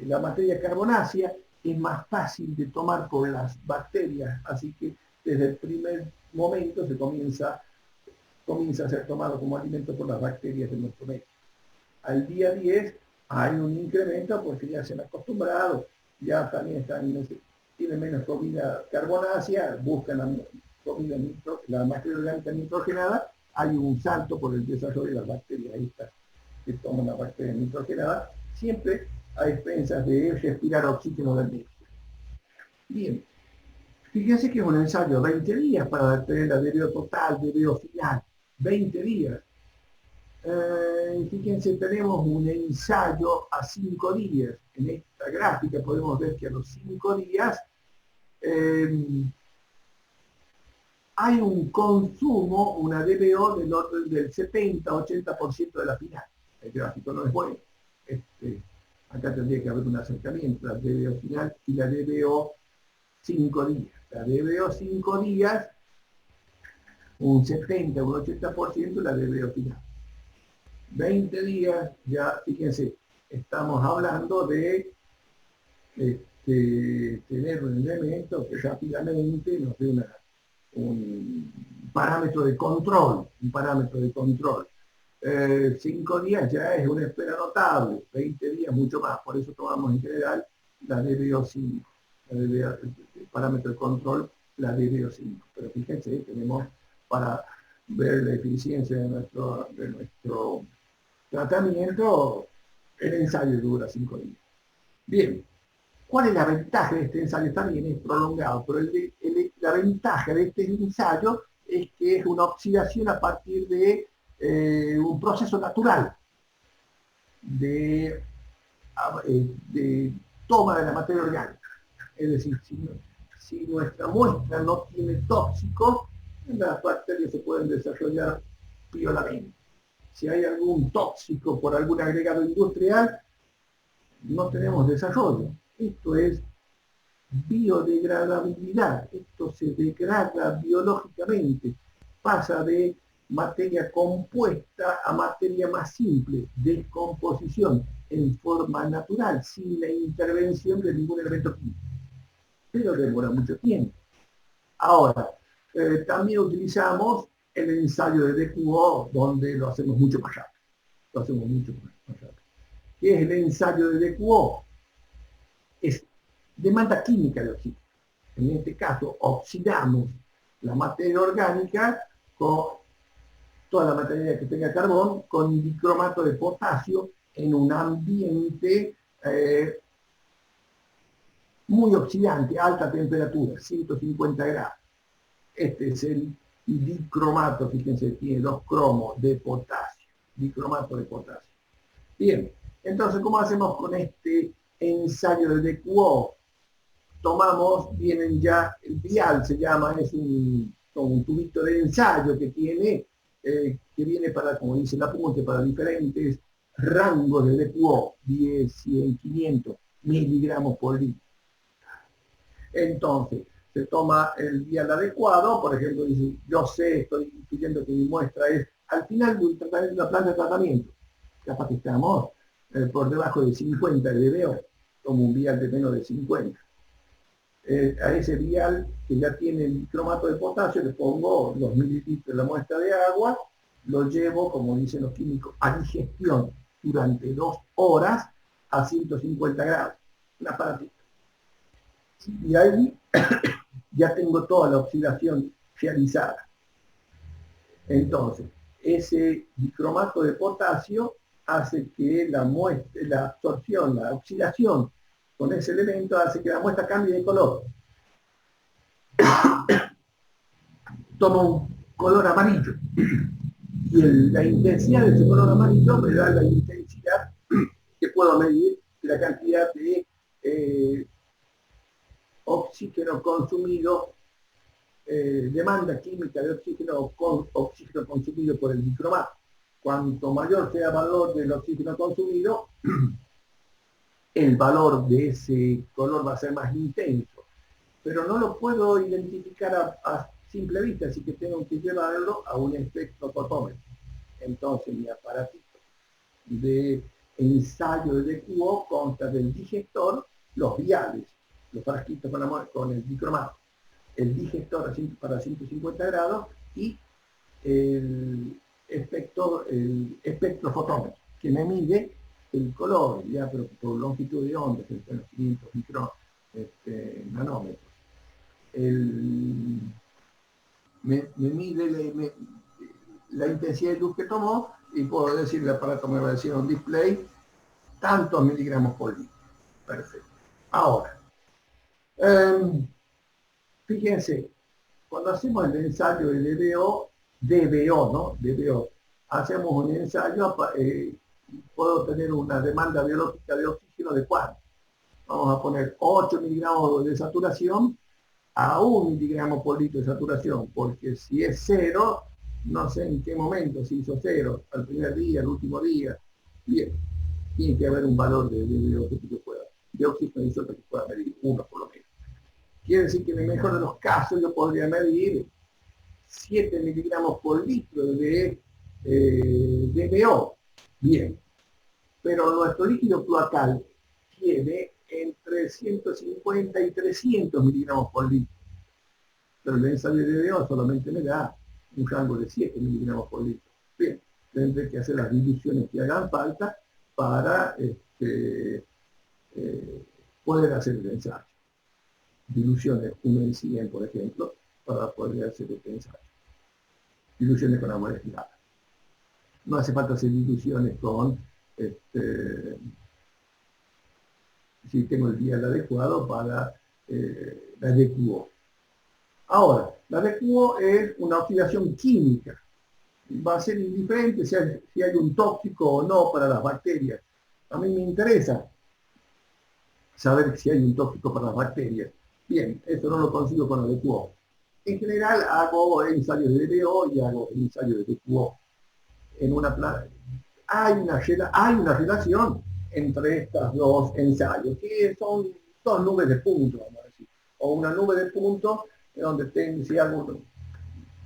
La materia carbonácea es más fácil de tomar por las bacterias, así que desde el primer momento se comienza a ser tomado como alimento por las bacterias de nuestro medio. Al día 10 hay un incremento porque ya se han acostumbrado, ya también tienen menos comida carbonácea, buscan la materia orgánica nitrogenada, hay un salto por el desarrollo de las bacterias, ahí está, que toman la bacteria nitrogenada, siempre a expensas de respirar oxígeno del medio. Bien, fíjense que es un ensayo 20 días para tener la DBO total, DBO final, 20 días. Fíjense, tenemos un ensayo a 5 días. En esta gráfica podemos ver que a los 5 días hay un consumo, una DBO del orden del 70-80% de la final. El gráfico no es bueno. Acá tendría que haber un acercamiento, la DBO final y la DBO 5 días. La DBO 5 días, un 70, un 80% la DBO final. 20 días, ya fíjense, estamos hablando de tener un elemento que rápidamente nos dé un parámetro de control, 5 días ya es una espera notable, 20 días mucho más, por eso tomamos en general la DBO5, el parámetro de control, la DBO5. Pero fíjense, tenemos para ver la eficiencia de nuestro tratamiento, el ensayo dura 5 días. Bien, ¿cuál es la ventaja de este ensayo? También es prolongado, pero la ventaja de este ensayo es que es una oxidación a partir de un proceso natural de toma de la materia orgánica. Es decir, si nuestra muestra no tiene tóxicos, las bacterias se pueden desarrollar piolamente. Si hay algún tóxico por algún agregado industrial, no tenemos desarrollo. Esto es biodegradabilidad. Esto se degrada biológicamente. Pasa de materia compuesta a materia más simple, descomposición en forma natural, sin la intervención de ningún elemento químico. Pero demora mucho tiempo. Ahora, también utilizamos el ensayo de DQO, donde lo hacemos mucho más rápido. Lo hacemos mucho más rápido. ¿Qué es el ensayo de DQO? Es demanda química de oxígeno. En este caso, oxidamos la materia orgánica con toda la materia que tenga carbón con dicromato de potasio en un ambiente muy oxidante, alta temperatura, 150 grados. Este es el dicromato, fíjense, tiene 2 cromos de potasio, dicromato de potasio. Bien, entonces, ¿cómo hacemos con este ensayo de DQO? Tomamos, vienen ya, el vial se llama, es un tubito de ensayo que tiene, que viene para, como dice el apunte, para diferentes rangos de DQO, 10, 100, 500 miligramos por litro. Entonces, se toma el vial adecuado, por ejemplo, dice, yo sé, estoy pidiendo que mi muestra es al final de un tratamiento, una planta de tratamiento, capaz que estamos por debajo de 50 de DBO, como un vial de menos de 50. A ese vial que ya tiene el cromato de potasio le pongo 2 mililitros de la muestra de agua, lo llevo, como dicen los químicos, a digestión durante 2 horas a 150 grados, un aparatito. Y ahí ya tengo toda la oxidación realizada. Entonces, ese dicromato de potasio hace que la absorción, la oxidación con ese elemento hace que la muestra cambie de color. Toma un color amarillo. Y la intensidad de ese color amarillo me da la intensidad que puedo medir de la cantidad de oxígeno consumido, demanda química de oxígeno oxígeno consumido por el dicromato. Cuanto mayor sea el valor del oxígeno consumido, el valor de ese color va a ser más intenso. Pero no lo puedo identificar a simple vista, así que tengo que llevarlo a un espectrofotómetro. Entonces mi aparatito de ensayo de DQO consta del digestor, los viales, los frasquitos con el dicromato, el digestor para 150 grados y el espectrofotómetro, que me mide el color, ya pero por longitud de onda, que son los 500 nanómetros. Me mide la intensidad de luz que tomó y puedo decir, el aparato me va a decir un display, tantos miligramos por litro. Perfecto. Ahora, fíjense, cuando hacemos el ensayo de DBO, ¿no? DBO, hacemos un ensayo, puedo tener una demanda biológica de oxígeno de cuánto. Vamos a poner 8 miligramos de saturación a 1 miligramo por litro de saturación, porque si es 0, no sé en qué momento se hizo 0, al primer día, al último día. Bien, tiene que haber un valor de oxígeno que pueda medir, 1 por lo menos. Quiere decir que en el mejor de los casos yo podría medir 7 miligramos por litro de DBO. Bien, pero nuestro líquido cloacal tiene entre 150 y 300 miligramos por litro. Pero el ensayo de DBO solamente me da un rango de 7 miligramos por litro. Bien, tendré que hacer las diluciones que hagan falta para poder hacer el ensayo. Diluciones 1 en 100, por ejemplo, para poder hacer el ensayo. Diluciones con agua destilada. No hace falta hacer diluciones con, si tengo el vial adecuado para la DQO. Ahora, la DQO es una oxidación química. Va a ser indiferente si hay un tóxico o no para las bacterias. A mí me interesa saber si hay un tóxico para las bacterias. Bien, eso no lo consigo con la DQO. En general hago ensayos de DBO y hago ensayos de DQO. Hay una relación entre estos dos ensayos, que son dos nubes de puntos, vamos a decir. O una nube de puntos, donde si hago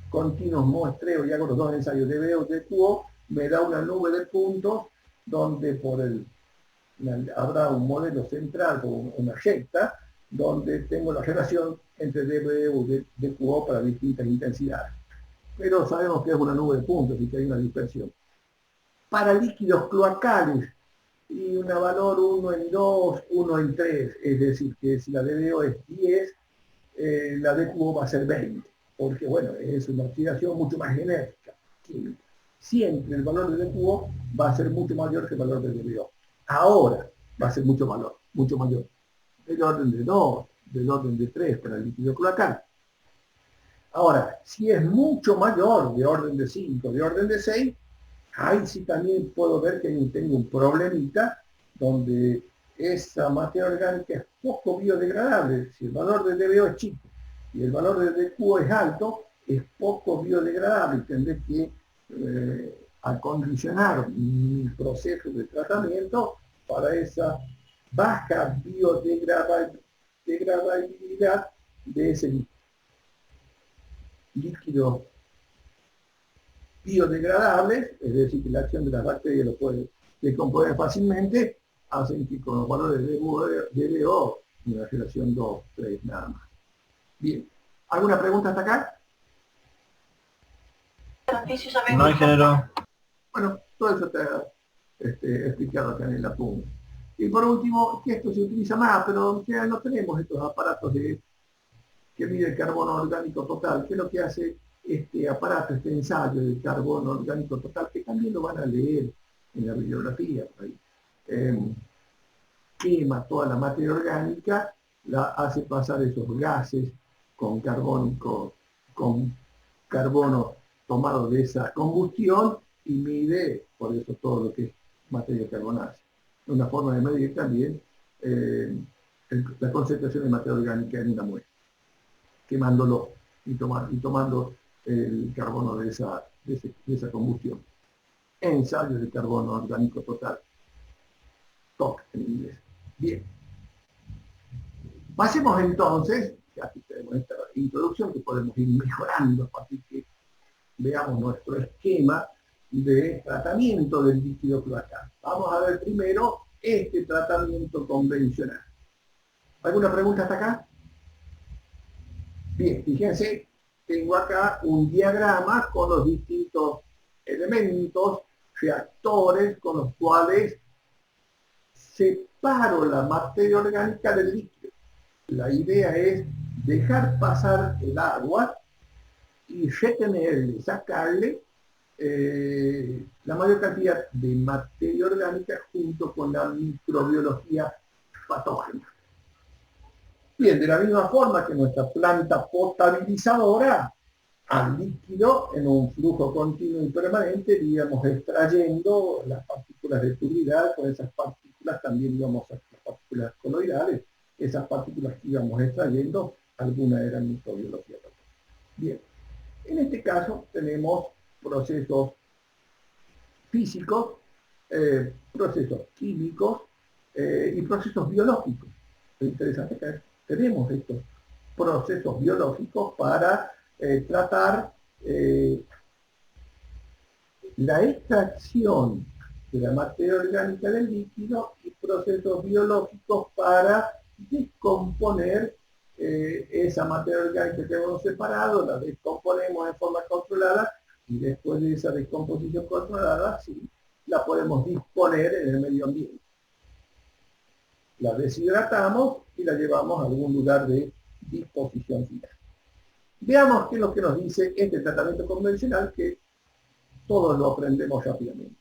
continuos muestreos y hago los dos ensayos de DBO y DQO, me da una nube de puntos donde habrá un modelo central con una recta, donde tengo la relación entre DBO y DQO para distintas intensidades. Pero sabemos que es una nube de puntos y que hay una dispersión. Para líquidos cloacales, y un valor 1 en 2, 1 en 3, es decir, que si la DBO es 10, la DQO va a ser 20, porque bueno, es una oxidación mucho más enérgica, química. Siempre el valor de DQO va a ser mucho mayor que el valor de DBO. Ahora va a ser mucho mayor, del orden de 2, del orden de 3 para el líquido cloacal. Ahora, si es mucho mayor, de orden de 5, de orden de 6, ahí sí también puedo ver que tengo un problemita donde esa materia orgánica es poco biodegradable. Si el valor de DBO es chico y el valor de DQO es alto, es poco biodegradable. Tendré que acondicionar mi proceso de tratamiento para esa baja biodegradabilidad de ese líquido biodegradables, es decir, que la acción de las bacterias lo puede decomponer fácilmente, hacen que con los valores de DBO, una relación 2, 3, nada más. Bien, ¿alguna pregunta hasta acá? No, ingeniero. Bueno, todo eso está explicado acá en el apunte. Y por último, que esto se utiliza más, pero ya no tenemos estos aparatos que mide el carbono orgánico total. ¿Qué es lo que hace este aparato, este ensayo de carbono orgánico total? Que también lo van a leer en la bibliografía. Quema toda la materia orgánica, la hace pasar esos gases con carbono tomado de esa combustión y mide, por eso, todo lo que es materia carbonácea. Una forma de medir también la concentración de materia orgánica en una muestra, quemándolo y tomando el carbono de esa combustión. Ensayo de carbono orgánico total. TOC en inglés. Bien. Pasemos entonces, ya aquí tenemos esta introducción que podemos ir mejorando a partir que veamos nuestro esquema de tratamiento del líquido cloacal. Vamos a ver primero este tratamiento convencional. ¿Alguna pregunta hasta acá? Bien, fíjense, tengo acá un diagrama con los distintos elementos, reactores con los cuales separo la materia orgánica del líquido. La idea es dejar pasar el agua y retenerle, sacarle la mayor cantidad de materia orgánica junto con la microbiología patógena. Bien, de la misma forma que nuestra planta potabilizadora al líquido en un flujo continuo y permanente, íbamos extrayendo las partículas de turbidad, con esas partículas también íbamos a las partículas coloidales, esas partículas que íbamos extrayendo, algunas eran microbiología. Bien, en este caso tenemos procesos físicos, procesos químicos y procesos biológicos. Lo interesante es que tenemos estos procesos biológicos para tratar la extracción de la materia orgánica del líquido y procesos biológicos para descomponer esa materia orgánica que hemos separado, la descomponemos en forma controlada y después de esa descomposición controlada, sí, la podemos disponer en el medio ambiente. La deshidratamos y la llevamos a algún lugar de disposición final. Veamos qué es lo que nos dice este tratamiento convencional, que todos lo aprendemos rápidamente.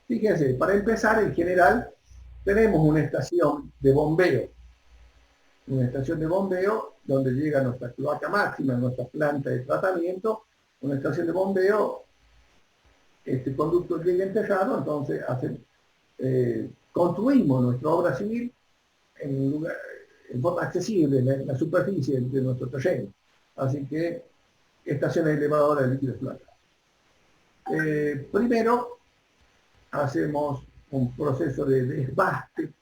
Fíjense, para empezar, en general, tenemos una estación de bombeo. Una estación de bombeo donde llega nuestra cloaca máxima, nuestra planta de tratamiento. Una estación de bombeo, este conducto llega enterrado, entonces construimos nuestra obra civil en forma accesible, en la superficie de nuestro terreno. Así que estaciones elevadoras de líquido explotados. Primero hacemos un proceso de desbaste,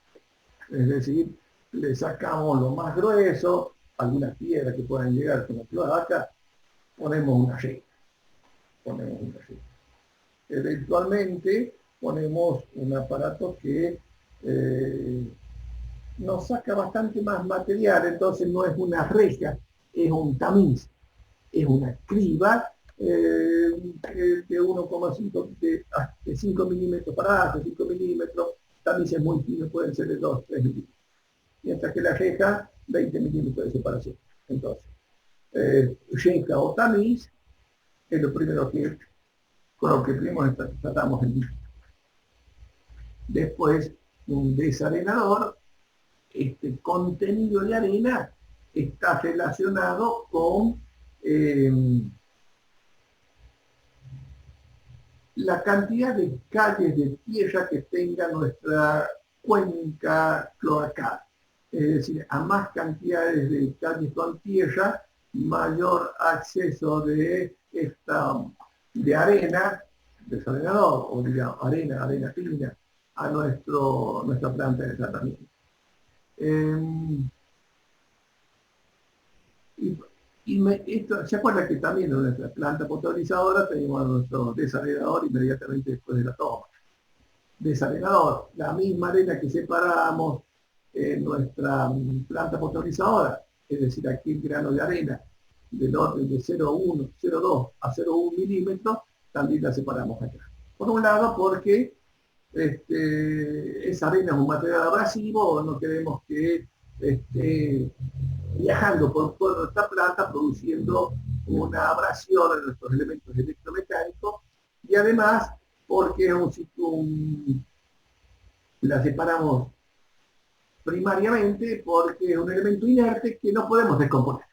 es decir, le sacamos lo más grueso, algunas piedras que puedan llegar con la cloaca, ponemos una rejilla. Eventualmente ponemos un aparato que nos saca bastante más material, entonces no es una reja, es un tamiz, es una criba de 1,5 de 5 milímetros para abajo, 5 milímetros, tamices muy finos pueden ser de 2, 3 milímetros, mientras que la reja 20 milímetros de separación. Entonces, reja o tamiz es lo primero con lo que primero tratamos el líquido. Después, un desarenador. Este contenido de arena está relacionado con la cantidad de calles de tierra que tenga nuestra cuenca cloacal. Es decir, a más cantidades de calles con tierra, mayor acceso de arena, desarenador, o digamos, arena fina, a nuestra planta de tratamiento. ¿Se acuerda que también en nuestra planta potabilizadora tenemos nuestro desarenador inmediatamente después de la toma? Desarenador, la misma arena que separamos en nuestra planta potabilizadora, es decir, aquí el grano de arena del orden de 0,1, 0,2 a 0,1 milímetros, también la separamos acá. Por un lado, porque esa arena es un material abrasivo, no queremos que esté viajando por toda nuestra planta produciendo una abrasión en nuestros elementos electromecánicos, y además porque la separamos primariamente porque es un elemento inerte que no podemos descomponer.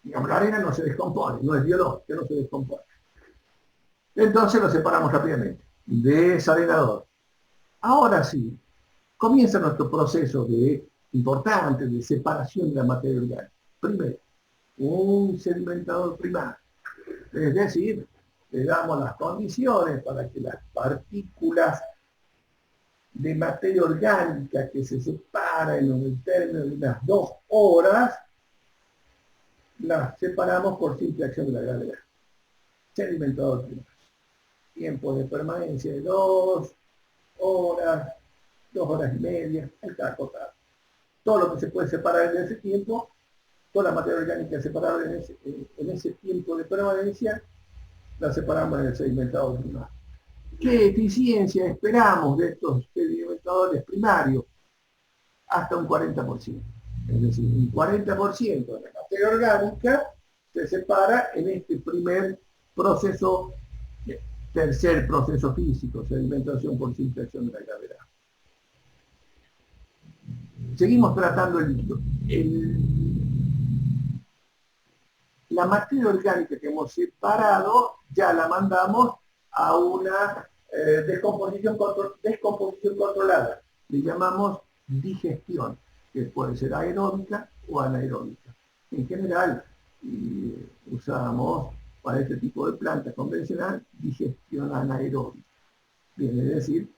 Digamos, la arena no se descompone, no es biológica, no se descompone. Entonces lo separamos rápidamente. Desarenador. Ahora sí, comienza nuestro proceso importante de separación de la materia orgánica. Primero, un sedimentador primario. Es decir, le damos las condiciones para que las partículas de materia orgánica que se separan en el término de unas 2 horas, las separamos por simple acción de la gravedad. Sedimentador primario. Tiempo de permanencia de 2 horas, 2 horas y media, está acotado. Todo lo que se puede separar en ese tiempo, toda la materia orgánica separable en ese tiempo de permanencia, la separamos en el sedimentador primario. ¿Qué eficiencia esperamos de estos sedimentadores primarios? Hasta un 40%. Es decir, un 40% de la materia orgánica se separa en este primer proceso Tercer proceso físico, sedimentación por simple acción de la gravedad. Seguimos tratando el líquido. La materia orgánica que hemos separado ya la mandamos a una descomposición controlada. Le llamamos digestión, que puede ser aeróbica o anaeróbica. En general, usamos para este tipo de planta convencional digestión anaeróbica. Viene a decir,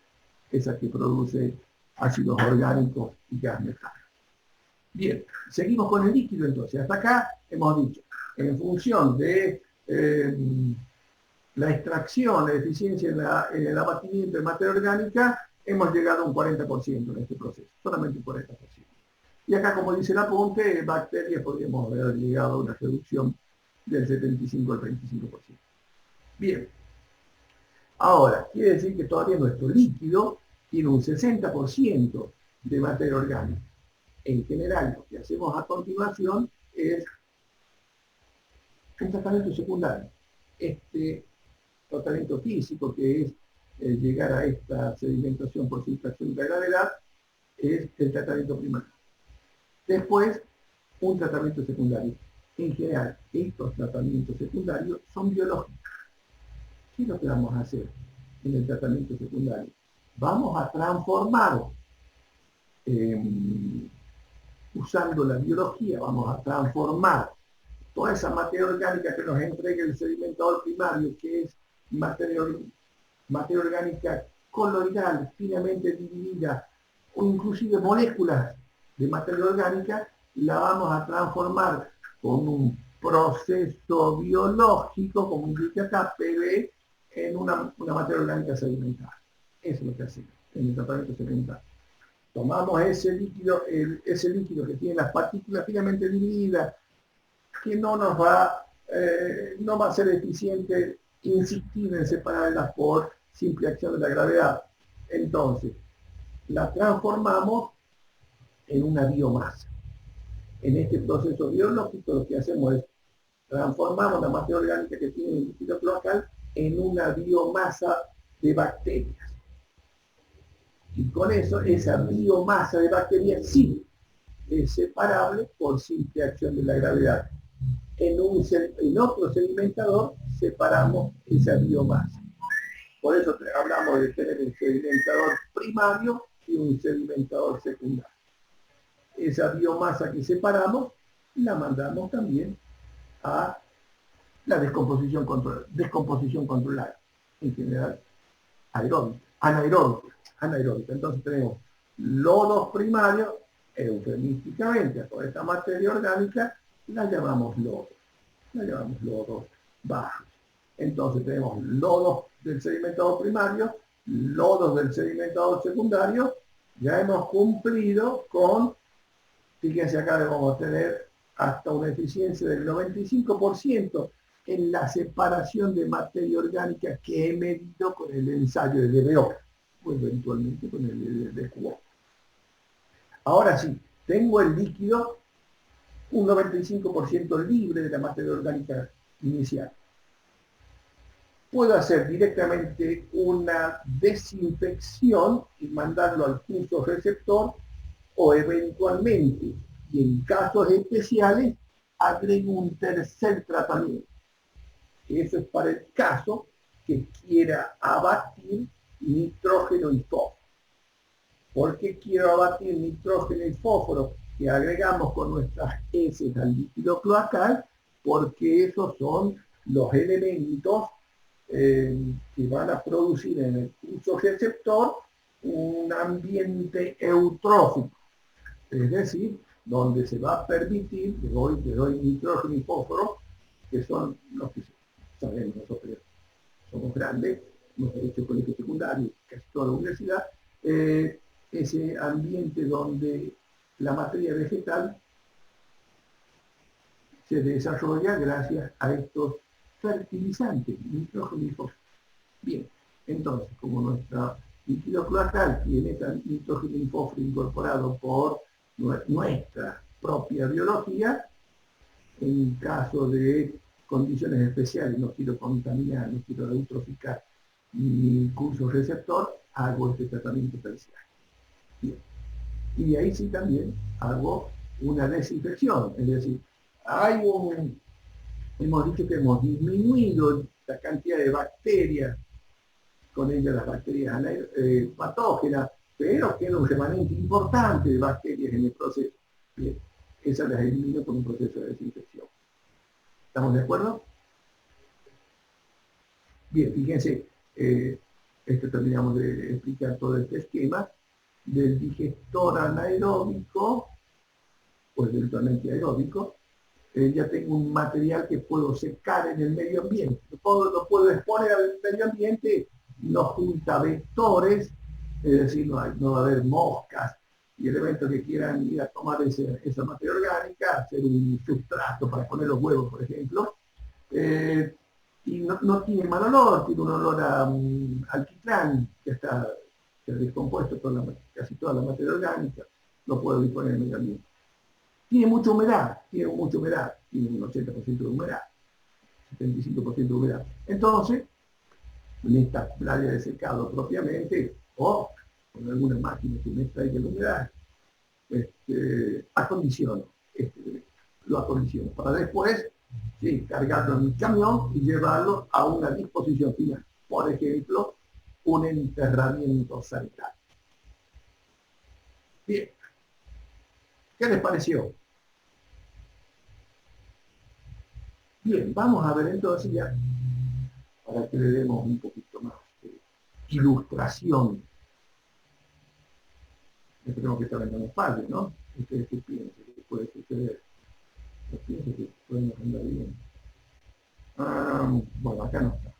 esa que produce ácidos orgánicos y gas metano. Bien, seguimos con el líquido entonces. Hasta acá hemos dicho, en función de la extracción, la eficiencia en el abatimiento de materia orgánica, hemos llegado a un 40% en este proceso, solamente un 40%. Y acá, como dice el apunte, bacterias podríamos haber llegado a una reducción del 75 al 35%. Bien, ahora, quiere decir que todavía nuestro líquido tiene un 60% de materia orgánica. En general, lo que hacemos a continuación es un tratamiento secundario. Este tratamiento físico, que es llegar a esta sedimentación por filtración de la gravedad, es el tratamiento primario. Después, un tratamiento secundario. En general, estos tratamientos secundarios son biológicos. ¿Qué es lo que vamos a hacer en el tratamiento secundario? Vamos a transformar, usando la biología, vamos a transformar toda esa materia orgánica que nos entrega el sedimentador primario, que es materia orgánica coloidal, finamente dividida, o inclusive moléculas de materia orgánica, la vamos a transformar con un proceso biológico, como indica acá, PB, en una materia orgánica sedimentada. Eso es lo que hacemos en el tratamiento sedimental. Tomamos ese líquido que tiene las partículas finamente divididas, que no va a ser eficiente insistir en separarlas por simple acción de la gravedad. Entonces, la transformamos en una biomasa. En este proceso biológico lo que hacemos es transformamos la materia orgánica que tiene el líquido cloacal en una biomasa de bacterias. Y con eso, esa biomasa de bacterias sí es separable por simple acción de la gravedad. En otro sedimentador separamos esa biomasa. Por eso hablamos de tener un sedimentador primario y un sedimentador secundario. Esa biomasa que separamos la mandamos también a la descomposición controlada, en general anaeróbica. Entonces tenemos lodos primarios, eufemísticamente a toda esta materia orgánica la llamamos lodos bajos. Entonces tenemos lodos del sedimentador primario, lodos del sedimentador secundario. Ya hemos cumplido con, fíjense acá, vamos a tener hasta una eficiencia del 95% en la separación de materia orgánica que he medido con el ensayo de DBO, o eventualmente con el de QO. Ahora sí, tengo el líquido un 95% libre de la materia orgánica inicial. Puedo hacer directamente una desinfección y mandarlo al pulso receptor, o eventualmente, y en casos especiales, agrego un tercer tratamiento. Eso es para el caso que quiera abatir nitrógeno y fósforo. ¿Por qué quiero abatir nitrógeno y fósforo que agregamos con nuestras heces al líquido cloacal? Porque esos son los elementos que van a producir en el pulso receptor un ambiente eutrófico, es decir, donde se va a permitir, que doy nitrógeno y fósforo, que son los que sabemos nosotros, somos grandes, hemos hecho colegio secundario, casi toda la universidad, ese ambiente donde la materia vegetal se desarrolla gracias a estos fertilizantes, nitrógeno y fósforo. Bien, entonces, como nuestro líquido cloacal tiene nitrógeno y fósforo incorporado por nuestra propia biología, en caso de condiciones especiales, no quiero contaminar, no quiero eutroficar mi curso receptor, hago este tratamiento terciario. Bien. Y ahí sí también hago una desinfección, es decir, hemos dicho que hemos disminuido la cantidad de bacterias, con ellas las bacterias patógenas, pero queda un remanente importante de bacterias en el proceso. Bien, esas las elimino con un proceso de desinfección. ¿Estamos de acuerdo? Bien, fíjense, esto terminamos de explicar todo este esquema del digestor anaeróbico, o eventualmente aeróbico. Ya tengo un material que puedo secar en el medio ambiente. Lo puedo exponer al medio ambiente, no junta vectores, es decir, no va a haber moscas y elementos que quieran ir a tomar esa materia orgánica, hacer un sustrato para poner los huevos, por ejemplo. Y no tiene mal olor, tiene un olor a alquitrán, que está descompuesto casi toda la materia orgánica, lo puedo disponer en el medio ambiente. Tiene mucha humedad, tiene un 80% de humedad, 75% de humedad. Entonces, en esta playa de secado propiamente, o con alguna máquina que me extraiga la humedad, acondiciono lo acondiciono para después cargarlo en mi camión y llevarlo a una disposición final. Por ejemplo, un enterramiento sanitario. Bien, ¿qué les pareció? Bien, vamos a ver entonces ya, para que le demos un poquito más de ilustración. Esperemos que esta vez no nos falle, ¿no? ¿Ustedes qué piensan que puede suceder? Yo pienso que podemos andar bien. Bueno, acá no está.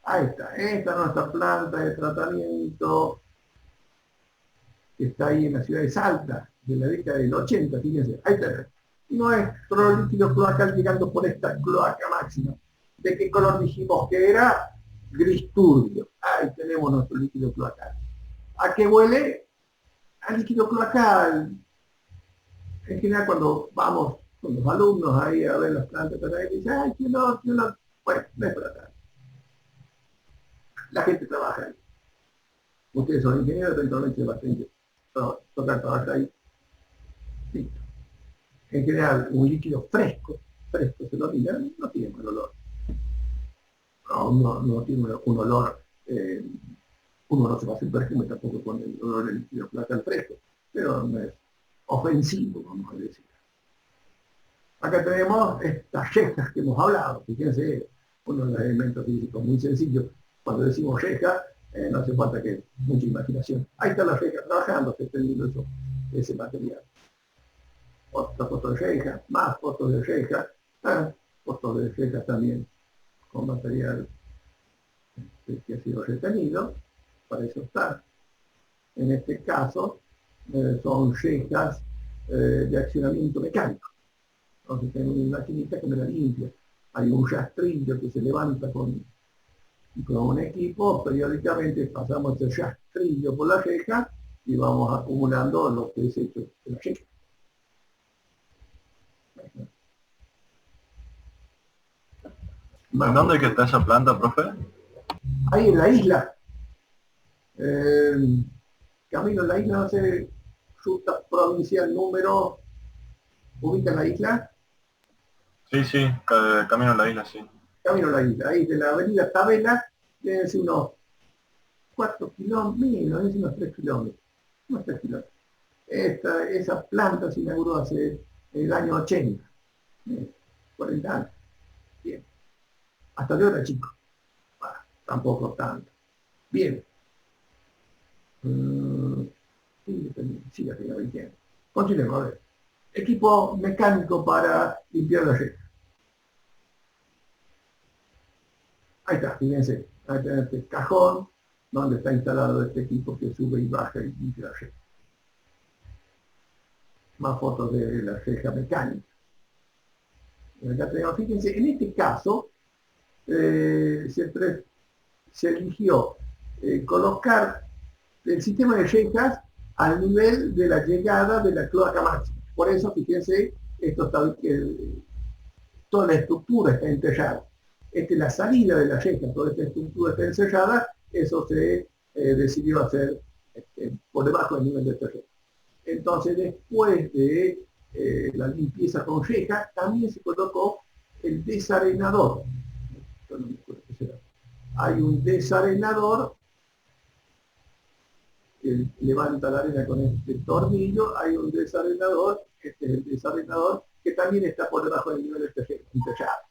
Ahí está, esta es nuestra planta de tratamiento que está ahí en la ciudad de Salta, de la década del 80, fíjense, ahí está. Nuestro líquido cloacal llegando por esta cloaca máxima. ¿De qué color dijimos que era? Gris turbio. Ahí tenemos nuestro líquido cloacal. ¿A qué huele? Al líquido cloacal. En general cuando vamos con los alumnos ahí a ver las plantas, dicen, ay, qué olor, qué olor. Bueno, no es para tanto. La gente trabaja ahí. Ustedes son ingenieros, eventualmente va a tocar trabajar ahí. Listo. En general, un líquido fresco se lo mira, no tiene mal olor. No tiene un olor, uno no se va a hacer perfume tampoco con el olor del líquido cloacal fresco, pero no es ofensivo, vamos a decir. Acá tenemos estas rejas que hemos hablado, fíjense, uno de los elementos físicos muy sencillos. Cuando decimos reja, no hace falta que mucha imaginación. Ahí está la reja trabajando, extendiendo ese material. Otra foto de reja, más fotos de reja, fotos de reja también con material que ha sido retenido, para eso está. En este caso, son rejas de accionamiento mecánico. Entonces tengo una maquinita que me la limpia. Hay un rastrillo que se levanta con un equipo, periódicamente pasamos el rastrillo por la reja y vamos acumulando los desechos de la reja. ¿En dónde está esa planta, profe? Ahí en la isla. Camino en la isla, no sé, ruta provincial número, ¿ubica la isla? Sí, camino a la isla, sí. Camino a la isla, ahí de la avenida Tabela, deben ser unos 4 kilómetros, menos, es unos 3 kilómetros. Unos 3 kilómetros. Esa planta se inauguró hace el año 80, 40 años. Bien. Hasta yo era chico. Bueno, tampoco tanto. Bien. Sí, ya tenía 20 años. Continuemos, a ver. Equipo mecánico para limpiar la reja. Ahí está, fíjense, ahí tenemos este cajón donde está instalado este equipo que sube y baja y limpia la ceja. Más fotos de la ceja mecánica. Acá tenemos, fíjense, en este caso se eligió colocar el sistema de cejas al nivel de la llegada de la cloaca máxima. Por eso, fíjense, esto está, toda la estructura está enterrada. La salida de la ceja, toda esta estructura está encerrada, eso se decidió hacer por debajo del nivel de terreno. Entonces, después de la limpieza con ceja, también se colocó el desarenador. No me acuerdo qué será. Hay un desarenador que levanta la arena con este tornillo, hay un desarenador, este es el desarenador, que también está por debajo del nivel del terreno, entallado.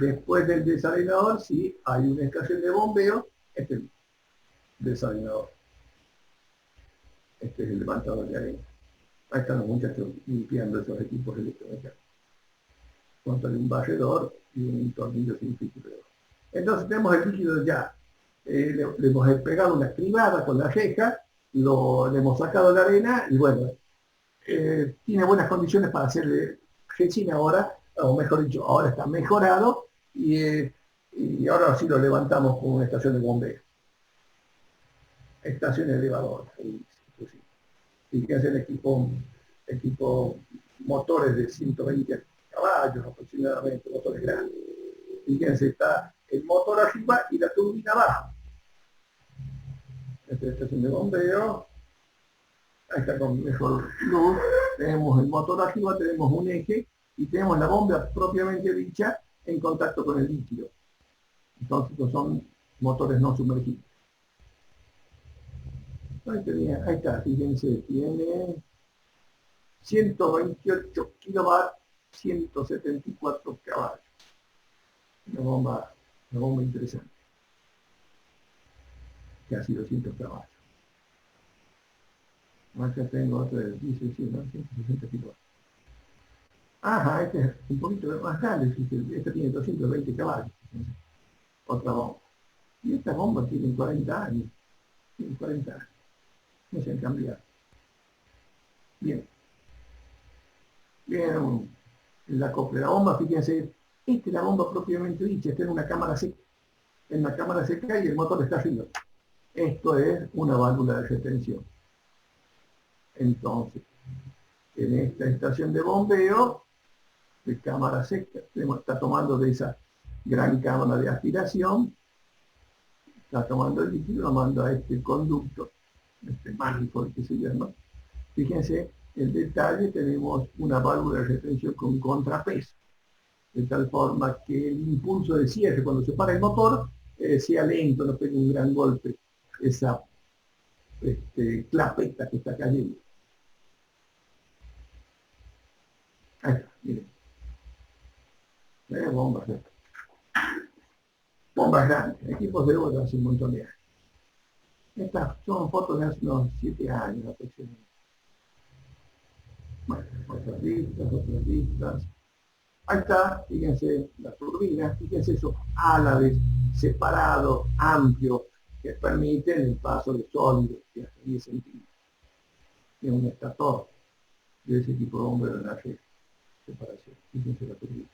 Después del desarenador, sí, hay una estación de bombeo, este es el desarenador. Este es el levantador de arena. Ahí están los muchachos limpiando esos equipos electromecánicos. Contra un barredor y un tornillo sin filtro. Entonces tenemos el líquido ya. Le hemos pegado una cribada con la ceja, le hemos sacado la arena y bueno, tiene buenas condiciones para hacerle resina ahora, o mejor dicho, ahora está mejorado y ahora sí lo levantamos con una estación de bombeo. Estación elevadora. Fíjense el equipo motores de 120 caballos aproximadamente, motores grandes. Fíjense, está el motor arriba y la turbina abajo. Esta es la estación de bombeo. Ahí está con mejor luz. Tenemos el motor arriba, tenemos un eje y tenemos la bomba propiamente dicha en contacto con el líquido. Entonces estos son motores no sumergibles. Ahí está, fíjense, tiene 128 kilowatts, 174 caballos. Una bomba interesante. Casi 200 caballos. Acá tengo otra de 160 kilowatts. Ajá, este es un poquito más grande, esta tiene 220 caballos. Otra bomba. Y esta bomba tiene 40 años. Tiene 40 años. No se han cambiado. Bien. Bien, la copla de la bomba, fíjense, esta es la bomba propiamente dicha, está en una cámara seca. En la cámara seca y el motor está arriba. Esto es una válvula de retención. Entonces, en esta estación de bombeo, de cámara seca, está tomando de esa gran cámara de aspiración, está tomando el líquido, lo manda a este conducto, este manifold que se llama. Fíjense, el detalle, tenemos una válvula de retención con contrapeso, de tal forma que el impulso de cierre, cuando se para el motor, sea lento, no pegue un gran golpe, esa clapeta que está cayendo. Ahí está, miren. Bombas, bombas grandes, equipos de oro hace un montón de años. Estas son fotos de hace unos 7 años aproximadamente. Bueno, otras vistas. Ahí está, fíjense las turbinas, fíjense esos álabes separados, amplios, que permiten el paso de sólidos de hasta 10 centímetros. Es un estator de ese tipo de bombero de la separación. Fíjense la turbina.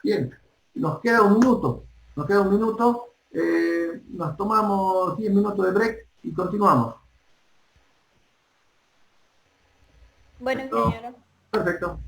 Bien, nos queda un minuto. Nos tomamos 10 minutos de break y continuamos. Bueno, ingeniero. Perfecto.